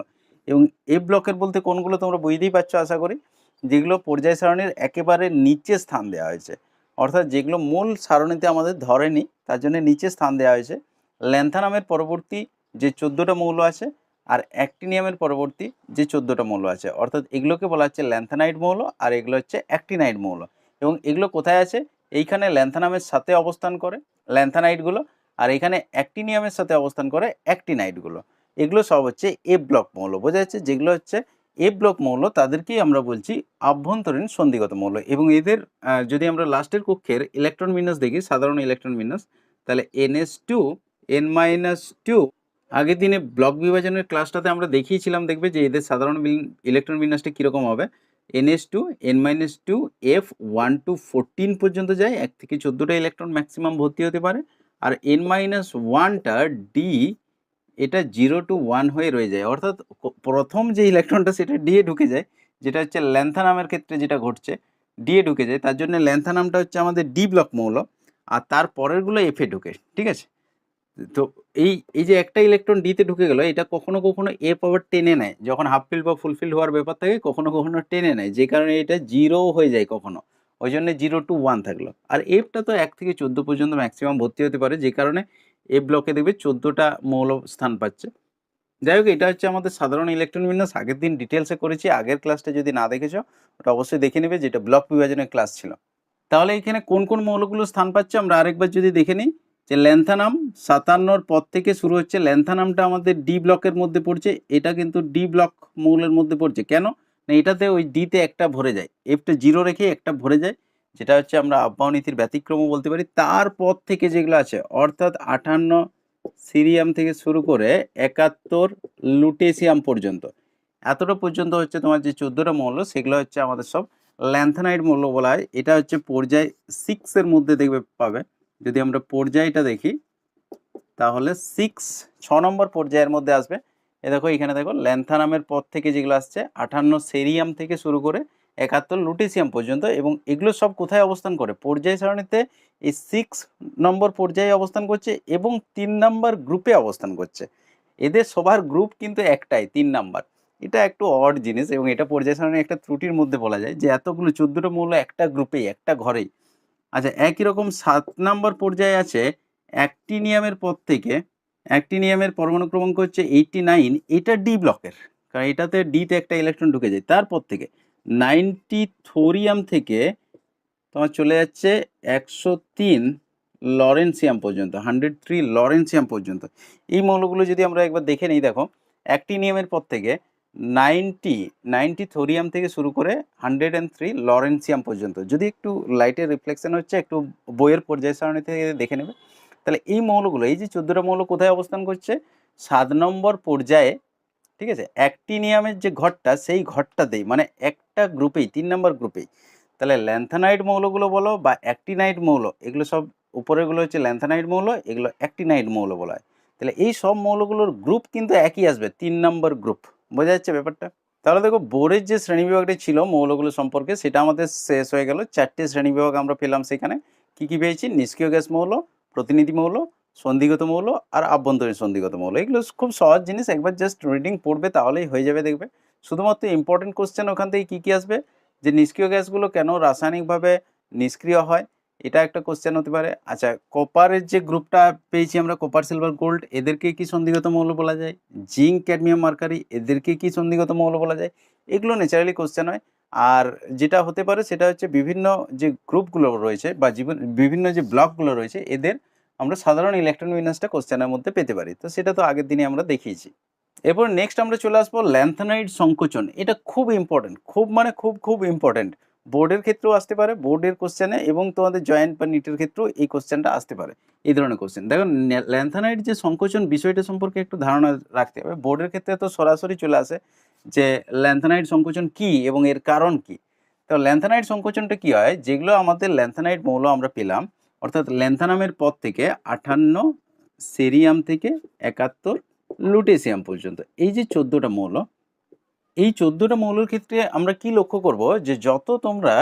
এবং এ ব্লকের বলতে কোনগুলো তোমরা বুঝতেই পারছো আশা করি, যেগুলো পর্যায় সারণীর একেবারে নিচে স্থান দেওয়া হয়েছে, অর্থাৎ যেগুলো মূল সারণীতে আমাদের ধরেনি তার জন্য নিচে স্থান দেওয়া হয়েছে। ল্যান্থানামের পরবর্তী যে 14টা মৌল আছে আর অ্যাক্টিনিয়ামের পরবর্তী যে 14টা মৌল আছে, অর্থাৎ এগুলোকে বলা হচ্ছে ল্যান্থানাইড মৌল আর এগুলো হচ্ছে অ্যাক্টিনাইড মৌল। এবং এগুলো কোথায় আছে, এইখানে ল্যান্থানামের সাথে অবস্থান করে ল্যান্থানাইডগুলো, আর এখানে অ্যাক্টিনিয়ামের সাথে অবস্থান করে অ্যাক্টিনাইডগুলো। এগুলো সব হচ্ছে এ ব্লক মৌল, বোঝা যাচ্ছে। যেগুলো হচ্ছে এ ব্লক মৌল তাদেরকেই আমরা বলছি আভ্যন্তরীণ সন্ধিগত মৌল। এবং এদের যদি আমরা লাস্টের কক্ষের ইলেকট্রন বিন্যাস দেখি, সাধারণ ইলেকট্রন বিন্যাস, তাহলে NS2 N-2, আগের দিনে ব্লক বিভাজনের ক্লাসটাতে আমরা দেখিয়েছিলাম, দেখবে যে এদের সাধারণ ইলেকট্রন বিন্যাসটা কীরকম হবে। NS2 N-2 F1 to 14 পর্যন্ত যায়, 1 থেকে 14টা ইলেকট্রন ম্যাক্সিমাম ভর্তি হতে পারে। আর N-1টা ডি, এটা 0 to 1 হয়ে রয়ে যায়, অর্থাৎ প্রথম যে ইলেকট্রনটা সেটা ডি এ ঢুকে যায়, যেটা হচ্ছে ল্যান্থানামের ক্ষেত্রে যেটা ঘটছে, ডি এ ঢুকে যায়, তার জন্য ল্যান্থানামটা হচ্ছে আমাদের ডি ব্লক মৌল, আর তার পরেরগুলো এফ এ ঢুকে, ঠিক আছে। তো এই যে একটা ইলেকট্রন ডিতে ঢুকে গেল, এটা কখনো কখনো এফ আবার টেনে নেয়, যখন হাফ ফিল্ড বা ফুলফিল হওয়ার ব্যাপার থাকে কখনো কখনো টেনে নেয়, যে কারণে এটা 0 হয়ে যায় কখনো, ওই জন্য 0 to 1 থাকলো। আর এফটা তো 1 থেকে 14 পর্যন্ত ম্যাক্সিমাম ভর্তি হতে পারে, যে কারণে এফ ব্লকে দেখবে 14টা মৌল স্থান পাচ্ছে। যাই হোক, এটা হচ্ছে আমাদের সাধারণ ইলেকট্রন বিন্যাস, আগের দিন ডিটেলসে করেছি, আগের ক্লাসটা যদি না দেখেছো ওটা অবশ্যই দেখে নেবে, যেটা ব্লক বিভাজনের ক্লাস ছিল। তাহলে এখানে কোন কোন মৌলগুলো স্থান পাচ্ছে আমরা আরেকবার যদি দেখে নিই, যে ল্যান্থানাম 57 পদ থেকে শুরু হচ্ছে, ল্যান্থানামটা আমাদের ডি ব্লকের মধ্যে পড়ছে, এটা কিন্তু ডি ব্লক মৌলের মধ্যে পড়ছে। কেন না, এটাতে ওই ডিতে একটা ভরে যায়, এফটা 0 রেখে একটা ভরে যায়, যেটা হচ্ছে আমরা আব্বাও নীতির ব্যতিক্রমও বলতে পারি। তার পদ থেকে যেগুলো আছে, অর্থাৎ 58 সিরিয়াম থেকে শুরু করে 71 লুটেসিয়াম পর্যন্ত, এতটা পর্যন্ত হচ্ছে তোমার যে 14টা মৌল, সেগুলো হচ্ছে আমাদের সব ল্যান্থানাইড মৌল বলা হয়। এটা হচ্ছে পর্যায় 6 এর মধ্যে দেখবে পাবে। যদি আমরা পর্যায়টা দেখি তাহলে 6 নম্বর পর্যায়ের মধ্যে আসবে। এ দেখো, এখানে দেখো ল্যান্থানামের পদ থেকে যেগুলো আসছে 58 সেরিয়াম থেকে শুরু করে 71 লুটেসিয়াম পর্যন্ত, এবং এগুলো সব কোথায় অবস্থান করে, পর্যায় সারণীতে এই 6 নম্বর পর্যায়ে অবস্থান করছে এবং 3 নম্বর গ্রুপে অবস্থান করছে। এদের সবার গ্রুপ কিন্তু একটাই, 3 নাম্বার। এটা একটু অড জিনিস, এবং এটা পর্যায় সারণীর একটা ত্রুটির মধ্যে বলা যায়, যে এতগুলো 14টা মৌল একটা গ্রুপেই, একটা ঘরেই। আচ্ছা, একই রকম 7 নম্বর পর্যায়ে আছে অ্যাক্টিনিয়ামের পদ থেকে, অ্যাক্টিনিয়ামের পরমাণু ক্রমাঙ্ক হচ্ছে 89, এটা ডি ব্লকের, কারণ এটাতে ডিতে একটা ইলেকট্রন ঢুকে যায়। তারপর থেকে 90 থোরিয়াম থেকে তোমার চলে যাচ্ছে 103 লরেন্সিয়াম পর্যন্ত, 103 লরেন্সিয়াম পর্যন্ত। এই মৌলগুলো যদি আমরা একবার দেখে নিই, দেখো অ্যাক্টিনিয়ামের পর থেকে 90 থোরিয়াম থেকে শুরু করে 103 লরেন্সিয়াম পর্যন্ত। যদি একটু লাইটের রিফ্লেকশন হচ্ছে, একটু বইয়ের পর্যায় সারণী থেকে দেখে নেবে। তাহলে এই মৌলগুলো, এই যে 14টা মৌল কোথায় অবস্থান করছে, 7 নম্বর পর্যায়ে, ঠিক আছে। অ্যাক্টিনিয়ামের যে ঘরটা, সেই ঘরটাতেই, মানে একটা গ্রুপেই, 3 নম্বর গ্রুপেই। তাহলে ল্যান্থানাইড মৌলগুলো বলো বা অ্যাক্টিনাইড মৌল, এগুলো সব উপরেরগুলো হচ্ছে ল্যান্থানাইড মৌল, এগুলো অ্যাক্টিনাইড মৌল বলা হয়। তাহলে এই সব মৌলগুলোর গ্রুপ কিন্তু একই আসবে, 3 নম্বর গ্রুপ। বোঝা যাচ্ছে ব্যাপারটা? তাহলে দেখো, বোরের যে শ্রেণীবিভাগটি ছিল মৌলগুলো সম্পর্কে, সেটা আমাদের শেষ হয়ে গেল। 4টে শ্রেণীবিভাগ আমরা পেলাম সেখানে। কি কি পেয়েছি, নিষ্ক্রিয় গ্যাস মৌল, প্রতিনিধি মৌল, সন্ধিগত মৌল আর আভ্যন্তরীণ সন্ধিগত মৌল। এগুলো খুব সহজ জিনিস, একবার জাস্ট রিডিং পড়বে তাহলেই হয়ে যাবে, দেখবে। শুধুমাত্র ইম্পর্টেন্ট কোশ্চেন ওখান থেকে কী কী আসবে, যে নিষ্ক্রিয় গ্যাসগুলো কেন রাসায়নিকভাবে নিষ্ক্রিয় হয়, এটা একটা কোশ্চেন হতে পারে। আচ্ছা, কপারের যে গ্রুপটা পেয়েছি আমরা, কপার সিলভার গোল্ড, এদেরকে কি সন্ধিগত মৌল বলা যায়? জিঙ্ক ক্যাডমিয়াম মার্কারি, এদেরকে কি সন্ধিগত মৌল বলা যায়? এগুলো ন্যাচারালি কোশ্চেন হয়। আর যেটা হতে পারে সেটা হচ্ছে বিভিন্ন যে গ্রুপগুলো রয়েছে বা বিভিন্ন যে ব্লকগুলো রয়েছে, এদের আমরা সাধারণ ইলেকট্রন বিন্যাসটা কোশ্চেনের মধ্যে পেতে পারি। তো সেটা তো আগের দিনে আমরা দেখিয়েছি। এরপর নেক্সট আমরা চলে আসবো ল্যান্থানাইড সংকোচন। এটা খুব ইম্পর্টেন্ট, খুব মানে খুব ইম্পর্টেন্ট। বোর্ডের ক্ষেত্রেও আসতে পারে, বোর্ডের কোশ্চেনে, এবং তোমাদের জয়েন্ট বা নিটের ক্ষেত্রেও এই কোশ্চেনটা আসতে পারে, এই ধরনের কোশ্চেন। দেখো ল্যান্থানাইড যে সংকোচন বিষয়টা সম্পর্কে একটু ধারণা রাখতে হবে। বোর্ডের ক্ষেত্রে তো সরাসরি চলে আসে যে ল্যান্থানাইড সংকোচন কি এবং এর কারণ কি। তো ল্যান্থানাইড সংকোচনটা কি হয়, যেগুলো আমাদের ল্যান্থানাইড মৌল আমরা পেলাম, অর্থাৎ ল্যান্থানামের পর থেকে 58 সেরিয়াম থেকে 71 লুটেসিয়াম পর্যন্ত, এই যে 14টা মৌল, এই 14টা মৌলের ক্ষেত্রে আমরা কি লক্ষ্য করব, যে যত তোমরা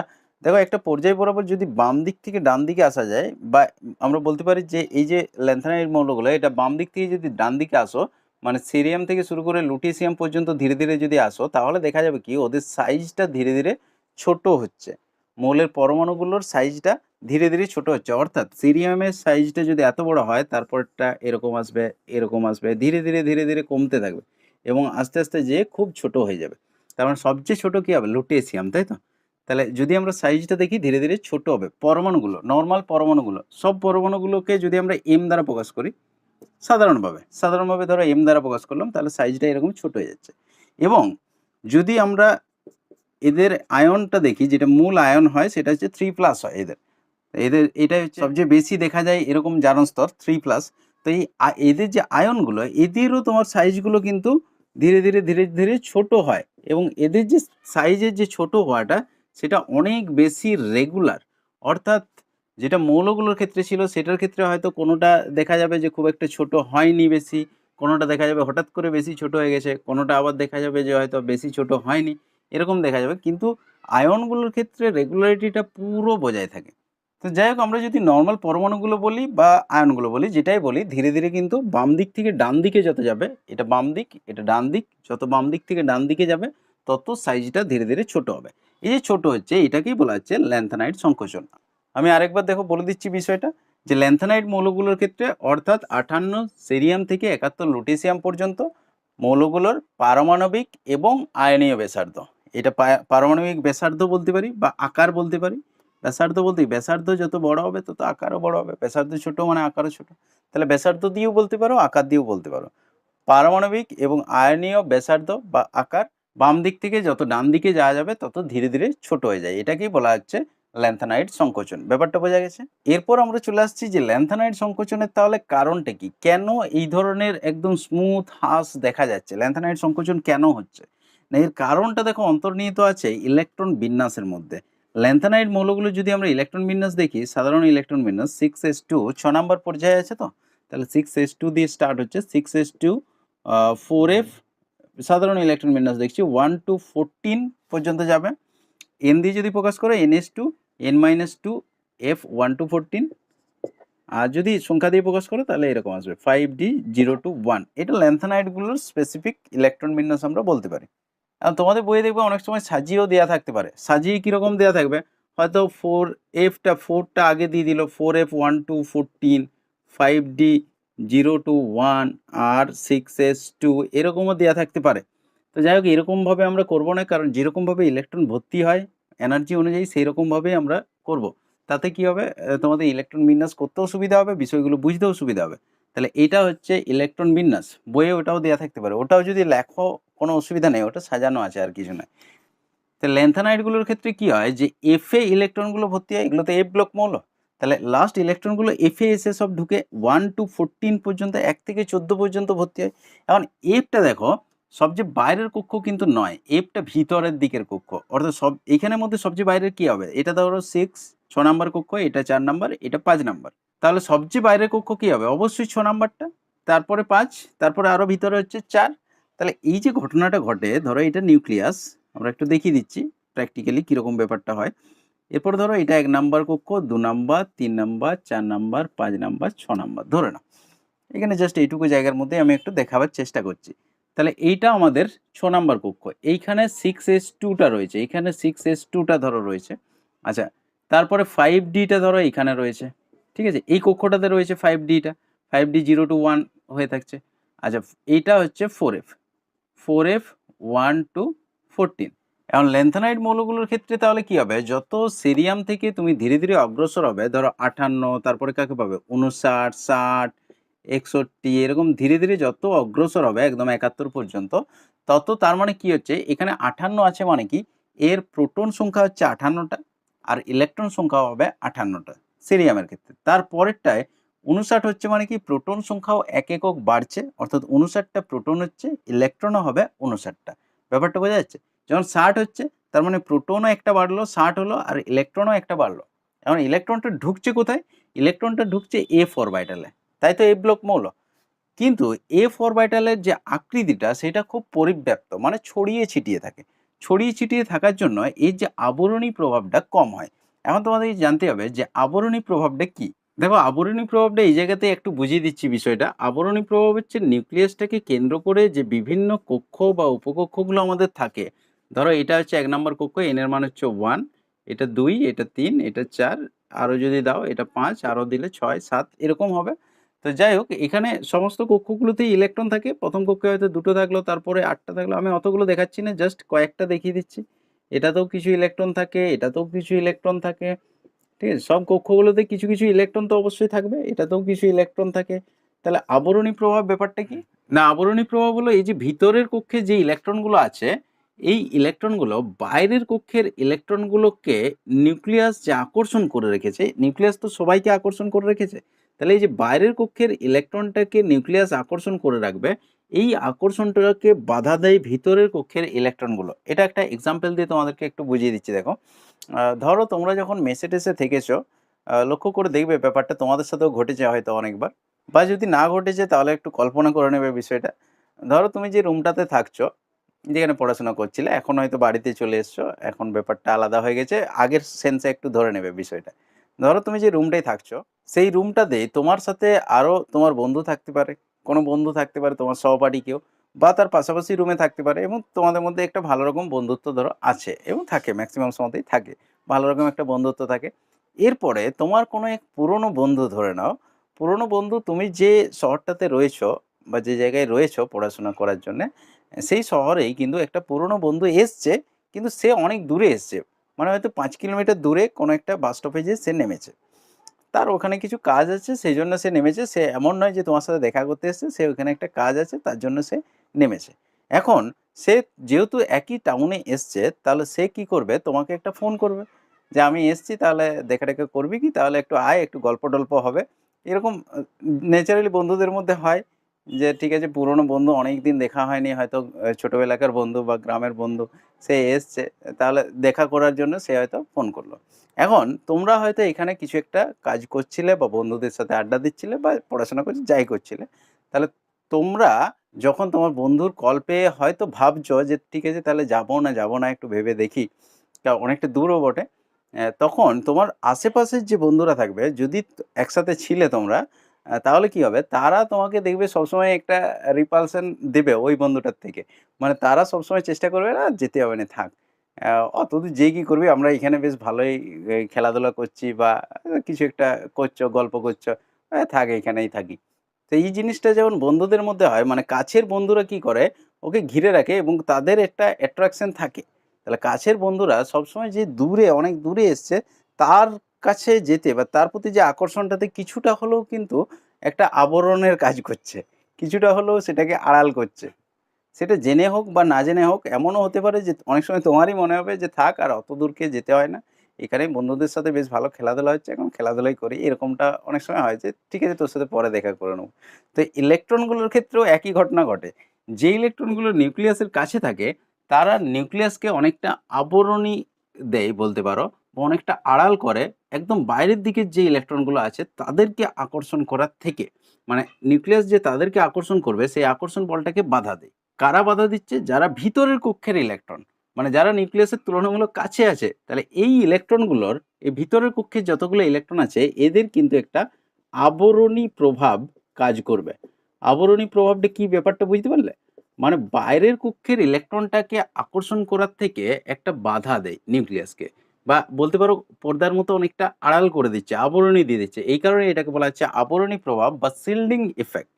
দেখো একটা পর্যায় বরাবর যদি বাম দিক থেকে ডান দিকে আসা যায়, বা আমরা বলতে পারি যে এই যে ল্যান্থানাইড মৌলগুলো এটা বাম দিক থেকে যদি ডান দিকে আসো, মানে সিরিয়াম থেকে শুরু করে লুটেসিয়াম পর্যন্ত ধীরে ধীরে যদি আসো, তাহলে দেখা যাবে কি ওদের সাইজটা ধীরে ধীরে ছোট হচ্ছে, মৌলের পরমাণুগুলোর সাইজটা ধীরে ধীরে ছোট হচ্ছে। অর্থাৎ সিরিয়ামের সাইজটা যদি এত বড় হয়, তারপরটা এরকম আসবে, এরকম আসবে, ধীরে ধীরে ধীরে ধীরে কমতে থাকবে এবং আস্তে আস্তে যেয়ে খুব ছোট হয়ে যাবে। তার মানে সবচেয়ে ছোট কি হবে, লুটেসিয়াম, তাই তো? তাহলে যদি আমরা সাইজটা দেখি ধীরে ধীরে ছোট হবে। পরমাণুগুলো, নর্মাল পরমাণুগুলো, সব পরমাণুগুলোকে যদি আমরা এম দ্বারা প্রকাশ করি, সাধারণভাবে ধরো এম দ্বারা প্রকাশ করলাম, তাহলে সাইজটা এরকম ছোট হয়ে যাচ্ছে। এবং যদি আমরা এদের আয়নটা দেখি, যেটা মূল আয়ন হয় সেটা হচ্ছে 3+ হয় এদের। এদের এটা হচ্ছে সবচেয়ে বেশি দেখা যায় এরকম জারণ স্তর 3+। তো এই এদের যে আয়নগুলো, এদেরও তোমার সাইজগুলো কিন্তু ধীরে ধীরে ধীরে ধীরে ছোট হয়, এবং এদের যে সাইজের যে ছোট হওয়াটা সেটা অনেক বেশি রেগুলার। অর্থাৎ যেটা মৌলগুলোর ক্ষেত্রে ছিল সেটার ক্ষেত্রে হয়তো কোনোটা দেখা যাবে যে খুব একটা ছোট হয়নি বেশি, কোনোটা দেখা যাবে হঠাৎ করে বেশি ছোট হয়ে গেছে, কোনোটা আবার দেখা যাবে যে হয়তো বেশি ছোট হয়নি, এরকম দেখা যাবে। কিন্তু আয়নগুলোর ক্ষেত্রে রেগুলারিটিটা পুরো বজায় থাকে। তো যাই হোক, আমরা যদি নর্মাল পরমাণুগুলো বলি বা আয়নগুলো বলি, যেটাই বলি, ধীরে ধীরে কিন্তু বাম দিক থেকে ডান দিকে যত যাবে, এটা বাম দিক এটা ডান দিক, যত বাম দিক থেকে ডান দিকে যাবে তত সাইজটা ধীরে ধীরে ছোট হবে। এই যে ছোট হচ্ছে, এটাকেই বলা হচ্ছে ল্যান্থানাইড সংকোচন। আমি আরেকবার দেখো বলে দিচ্ছি বিষয়টা, যে ল্যান্থানাইড মৌলগুলোর ক্ষেত্রে, অর্থাৎ 58 সেরিয়াম থেকে 71 লুটেসিয়াম পর্যন্ত মৌলগুলোর পারমাণবিক এবং আয়নীয় ব্যাসার্ধ, এটা পারমাণবিক ব্যাসার্ধ বলতে পারি বা আকার বলতে পারি। ব্যাসার্ধ বলতে ব্যাসার্ধ যত বড় হবে তত আকারও বড় হবে, ব্যাসার্ধ ছোট মানে আকারও ছোট, তাহলে ব্যাসার্ধ দিয়েও বলতে পারো, আকার দিয়েও বলতে পারো। পারমাণবিক এবং আয়নীয় ব্যাসার্ধ বা আকার বাম দিক থেকে যত ডান দিকে যাওয়া যাবে তত ধীরে ধীরে ছোট হয়ে যায়, এটাকেই বলা হচ্ছে ল্যান্থানাইড সংকোচন। ব্যাপারটা বোঝা গেছে? এরপর আমরা চলে আসছি যে ল্যান্থানাইড সংকোচনের তাহলে কারণটা কি, কেন এই ধরনের একদম স্মুথ হাস দেখা যাচ্ছে, ল্যান্থানাইড সংকোচন কেন হচ্ছে না, এর কারণটা দেখো অন্তর্নিহিত আছে ইলেকট্রন বিন্যাসের মধ্যে। ল্যান্থানাইড মৌলগুলো যদি আমরা ইলেকট্রন বিন্যাস দেখি, সাধারণ ইলেকট্রন বিন্যাস 6s2, 6 নম্বর পর্যায়ে আছে, তো তাহলে 6s2 দিয়ে স্টার্ট হচ্ছে, 6s2 4f, সাধারণ ইলেকট্রন বিন্যাস দেখছি 1 to 14 পর্যন্ত যাবে। n দিয়ে যদি প্রকাশ করে ns2 n-2 f 1 to 14, আর যদি সংখ্যা দিয়ে প্রকাশ করে তাহলে এরকম আসবে 5d 0 to 1। এটা ল্যান্থানাইডগুলোর স্পেসিফিক ইলেকট্রন বিন্যাস আমরা বলতে পারি। আর তোমাদের বইয়ে দেখবে অনেক সময় সাজিয়েও দেওয়া থাকতে পারে, সাজিয়ে কীরকম দেওয়া থাকবে, হয়তো 4টা আগে দিয়ে দিল, 4f 1 to 14, 5d 0 to 1 R 6s2, এরকমও দেওয়া থাকতে পারে। তো যাই হোক, এরকমভাবে আমরা করব না, কারণ যেরকমভাবে ইলেকট্রন ভর্তি হয় এনার্জি অনুযায়ী সেই রকমভাবেই আমরা করব। তাতে কি হবে, তোমাদের ইলেকট্রন বিন্যাস করতেও সুবিধা হবে, বিষয়গুলো বুঝতেও সুবিধা হবে। তাহলে এটা হচ্ছে ইলেকট্রন বিন্যাস, বইয়ে ওটাও দেওয়া থাকতে পারে, ওটাও যদি লেখো কোনো অসুবিধা নেই, ওটা সাজানো আছে আর কিছু নয়। তো ল্যান্থানাইডগুলোর ক্ষেত্রে কি হয়, যে এফে ইলেকট্রনগুলো ভর্তি হয়, এগুলো তো এফ ব্লক মৌল, তাহলে লাস্ট ইলেকট্রনগুলো এফে এসে সব ঢুকে 1 to 14 পর্যন্ত, 1 থেকে 14 পর্যন্ত ভর্তি হয়। এখন এফটা দেখো সবচেয়ে বাইরের কক্ষ কিন্তু নয়, এফটা ভিতরের দিকের কক্ষ, অর্থাৎ সব এখানের মধ্যে সবচেয়ে বাইরের কি হবে, এটা ধরো 6 নম্বর কক্ষ, এটা 4 নম্বর, এটা 5 নম্বর, তাহলে সবচেয়ে বাইরের কক্ষ কি হবে, অবশ্যই 6 নম্বরটা, তারপরে 5, তারপরে আরও ভিতরে হচ্ছে 4। তাহলে এই যে ঘটনাটা ঘটে, ধরো এটা নিউক্লিয়াস, আমরা একটু দেখিয়ে দিচ্ছি প্র্যাকটিক্যালি কীরকম ব্যাপারটা হয়। এরপর ধরো এটা 1 নম্বর কক্ষ, 2 নম্বর, 3 নম্বর, 4 নম্বর, 5 নম্বর, 6 নম্বর, ধরে না, এখানে জাস্ট এইটুকু জায়গার মধ্যে আমি একটু দেখাবার চেষ্টা করছি। তাহলে এইটা আমাদের 6 নম্বর কক্ষ, এইখানে 6s2টা রয়েছে, এইখানে 6s2টা ধরো রয়েছে। আচ্ছা, তারপরে 5dটা ধরো এইখানে রয়েছে, ঠিক আছে, এই কক্ষটাতে রয়েছে 5dটা, 5d 0 to 1 হয়ে থাকছে। আচ্ছা, এইটা হচ্ছে 4f, 4f 1 to 14। এখন ল্যান্থানাইড মৌলগুলোর ক্ষেত্রে তাহলে কি হবে, যত সিরিয়াম থেকে তুমি ধীরে ধীরে অগ্রসর হবে, ধরো 58, তারপরে কাকে পাবে 59, 60, 61 এরকম ধীরে ধীরে যত অগ্রসর হবে একদম 71 পর্যন্ত, তত তার মানে কি হচ্ছে এখানে 58 আছে মানে কি এর প্রোটন সংখ্যা হচ্ছে 58টা আর ইলেকট্রন সংখ্যা হবে 58টা সিরিয়ামের ক্ষেত্রে। তার পরেরটায় 59 হচ্ছে মানে কি প্রোটন সংখ্যাও এক একক বাড়ছে, অর্থাৎ 59টা প্রোটন হচ্ছে, ইলেকট্রনও হবে 59টা। ব্যাপারটা বোঝা যাচ্ছে? যখন 60 হচ্ছে তার মানে প্রোটনও একটা বাড়লো, 60 হলো, আর ইলেকট্রনও একটা বাড়লো। এখন ইলেকট্রনটা ঢুকছে কোথায়? ইলেকট্রনটা ঢুকছে A4 অরবিটালে, তাই তো? এ ব্লক মৌল। কিন্তু A4 অরবিটালের যে আকৃতিটা সেটা খুব পরিব্যাপ্ত, মানে ছড়িয়ে ছিটিয়ে থাকে। ছড়িয়ে ছিটিয়ে থাকার জন্য এর যে আবরণী প্রভাবটা কম হয়। এখন তোমাদেরকে জানতে হবে যে আবরণী প্রভাবটা কি? দেখো, আবরণী প্রভাবটা এই জায়গাতে একটু বুঝিয়ে দিচ্ছি বিষয়টা। আবরণী প্রভাব হচ্ছে নিউক্লিয়াসটাকে কেন্দ্র করে যে বিভিন্ন কক্ষ বা উপকক্ষগুলো আমাদের থাকে। ধরো এটা হচ্ছে ১ নম্বর কক্ষ, n এর মান হচ্ছে 1, এটা 2, এটা 3, এটা 4, আরো যদি দাও এটা 5, আরো দিলে 6, 7 এরকম হবে। তো যাই হোক, এখানে সমস্ত কক্ষগুলোতেই ইলেকট্রন থাকে। ১ম কক্ষে হয়তো ২ টো থাকলো, তারপরে ৮ টা থাকলো। আমি অতগুলো দেখাচ্ছি না, জাস্ট কয়েকটা দেখিয়ে দিচ্ছি। এটাতেও কিছু ইলেকট্রন থাকে, এটাতেও কিছু ইলেকট্রন থাকে। ঠিক আছে? সব কক্ষগুলোতে কিছু কিছু ইলেকট্রন তো অবশ্যই থাকবে, এটাতেও কিছু ইলেকট্রন থাকে। তাহলে আবরণী প্রভাব ব্যাপারটা কি? না, আবরণী প্রভাব হলো এই যে ভিতরের কক্ষে যে ইলেকট্রনগুলো আছে, এই ইলেকট্রনগুলো বাইরের কক্ষের ইলেকট্রনগুলোকে নিউক্লিয়াস যে আকর্ষণ করে রেখেছে, নিউক্লিয়াস তো সবাইকে আকর্ষণ করে রেখেছে। তাহলে এই যে বাইরের কক্ষের ইলেকট্রনটাকে নিউক্লিয়াস আকর্ষণ করে রাখবে, এই আকর্ষণটাকে বাধা দেয় ভিতরের কক্ষের ইলেকট্রনগুলো। এটা একটা এক্সাম্পল দিয়ে তোমাদেরকে একটু বুঝিয়ে দিচ্ছি। দেখো, ধরো তোমরা যখন মেসে টেসে থেকেছো, লক্ষ্য করে দেখবে ব্যাপারটা তোমাদের সাথেও ঘটেছে হয়তো অনেকবার, বা যদি না ঘটেছে তাহলে একটু কল্পনা করে নেবে বিষয়টা। ধরো তুমি যে রুমটাতে থাকছো, যেখানে পড়াশোনা করছিলে, এখন হয়তো বাড়িতে চলে এসছো, এখন ব্যাপারটা আলাদা হয়ে গেছে, আগের সেন্সে একটু ধরে নেবে বিষয়টা। ধরো তুমি যে রুমটায় থাকছো, সেই রুমটাতে তোমার সাথে আরও তোমার বন্ধু থাকতে পারে, কোনো বন্ধু থাকতে পারে, তোমার সহপাঠী কেউ, বা তার পাশাপাশি রুমে থাকতে পারে, এবং তোমাদের মধ্যে একটা ভালো রকম বন্ধুত্ব ধরো আছে এবং থাকে, ম্যাক্সিমাম সময়তেই থাকে, ভালো রকম একটা বন্ধুত্ব থাকে। এরপরে তোমার কোনো এক পুরনো বন্ধু, ধরে নাও পুরনো বন্ধু, তুমি যে শহরটাতে রয়েছো বা যে জায়গায় রয়েছো পড়াশোনা করার জন্যে, সেই শহরেই কিন্তু একটা পুরনো বন্ধু এসছে, কিন্তু সে অনেক দূরে এসছে, মানে হয়তো 5 কিলোমিটার দূরে কোনো একটা বাস স্টপেজে সে নেমেছে। তার ওখানে কিছু কাজ আছে সেই জন্য সে নেমেছে। সে এমন নয় যে তোমার সাথে দেখা করতে এসেছে, সে ওখানে একটা কাজ আছে তার জন্য সে নেমেছে। এখন সে যেহেতু একই টাউনে এসছে, তাহলে সে কি করবে? তোমাকে একটা ফোন করবে যে আমি এসছি, তাহলে দেখা টেখা করবি কি, তাহলে একটু আয়, একটু গল্প টল্প হবে। এরকম ন্যাচারালি বন্ধুদের মধ্যে হয় যে ঠিক আছে, পুরনো বন্ধু, অনেক দিন দেখা হয়নি, হয়তো ছোটবেলাকার বন্ধু বা গ্রামের বন্ধু, সে এসছে, তাহলে দেখা করার জন্য সে হয়তো ফোন করলো। এখন তোমরা হয়তো এখানে কিছু একটা কাজ করছিলে বা বন্ধুদের সাথে আড্ডা দিচ্ছিলে বা পড়াশোনা করছিলে, যাই করছিলে। তাহলে তোমরা যখন তোমার বন্ধুর কল পেয়ে হয়তো ভাবছো যে ঠিক আছে তাহলে যাবো না যাবো না, একটু ভেবে দেখি, অনেকটা দূরও বটে। তখন তোমার আশেপাশের যে বন্ধুরা থাকবে, যদি একসাথে ছিলে তোমরা, তাহলে কি হবে? তারা তোমাকে দেখবে সবসময় একটা রিপালশন দেবে ওই বন্ধুটার থেকে। মানে তারা সবসময় চেষ্টা করবে, না যেতে হবে না, থাক। অতদূর যেয়ে কি করবি? আমরা এখানে বেশ ভালোই খেলাধুলা করছি, বা কিছু একটা করছো, গল্প করছো। থাক, এখানেই থাকি। তো এই জিনিসটা যেমন বন্ধুদের মধ্যে হয়, মানে কাছের বন্ধুরা কি করে? ওকে ঘিরে রাখে এবং তাদের একটা অ্যাট্রাকশন থাকে। তাহলে কাছের বন্ধুরা সবসময় যে দূরে, অনেক দূরে এসছে, তার কাছে যেতে বা তার প্রতি যে আকর্ষণটাতে কিছুটা হলেও কিন্তু একটা আবরণের কাজ করছে। কিছুটা হলেও সেটাকে আড়াল করছে। সেটা জেনে হোক বা না জেনে হোক, এমনও হতে পারে যে অনেক সময় তোমারই মনে হবে যে থাক, আর অত দূরকে যেতে হয় না। এখানেই বন্ধুদের সাথে বেশ ভালো খেলাধুলা হচ্ছে, এখন খেলাধুলাই করি। এরকমটা অনেক সময় হয় যে ঠিক আছে তোর সাথে পরে দেখা করে নেব। তো ইলেকট্রনগুলোর ক্ষেত্রেও একই ঘটনা ঘটে। যে ইলেকট্রনগুলো নিউক্লিয়াসের কাছে থাকে, তারা নিউক্লিয়াসকে অনেকটা আবরণী দেয় বলতে পারো, বা অনেকটা আড়াল করে একদম বাইরের দিকের যে ইলেকট্রনগুলো আছে তাদেরকে আকর্ষণ করার থেকে। মানে নিউক্লিয়াস যে তাদেরকে আকর্ষণ করবে সেই আকর্ষণ বলটাকে বাধা দেয়। কারা বাধা দিচ্ছে? যারা ভিতরের কক্ষের ইলেকট্রন, মানে যারা নিউক্লিয়াসের তুলনামূলক কাছে আছে। তাহলে এই ইলেকট্রনগুলোর, এই ভিতরের কক্ষের যতগুলো ইলেকট্রন আছে, এদের কিন্তু একটা আবরণী প্রভাব কাজ করবে। আবরণী প্রভাবটা কি, ব্যাপারটা বুঝতে পারলে? মানে বাইরের কক্ষের ইলেকট্রনটাকে আকর্ষণ করার থেকে একটা বাধা দেয় নিউক্লিয়াসকে, বা বলতে পারো পর্দার মতো অনেকটা আড়াল করে দিচ্ছে, আবরণী দিয়ে দিচ্ছে। এই কারণে এটাকে বলা হচ্ছে আবরণী প্রভাব বা শিল্ডিং ইফেক্ট।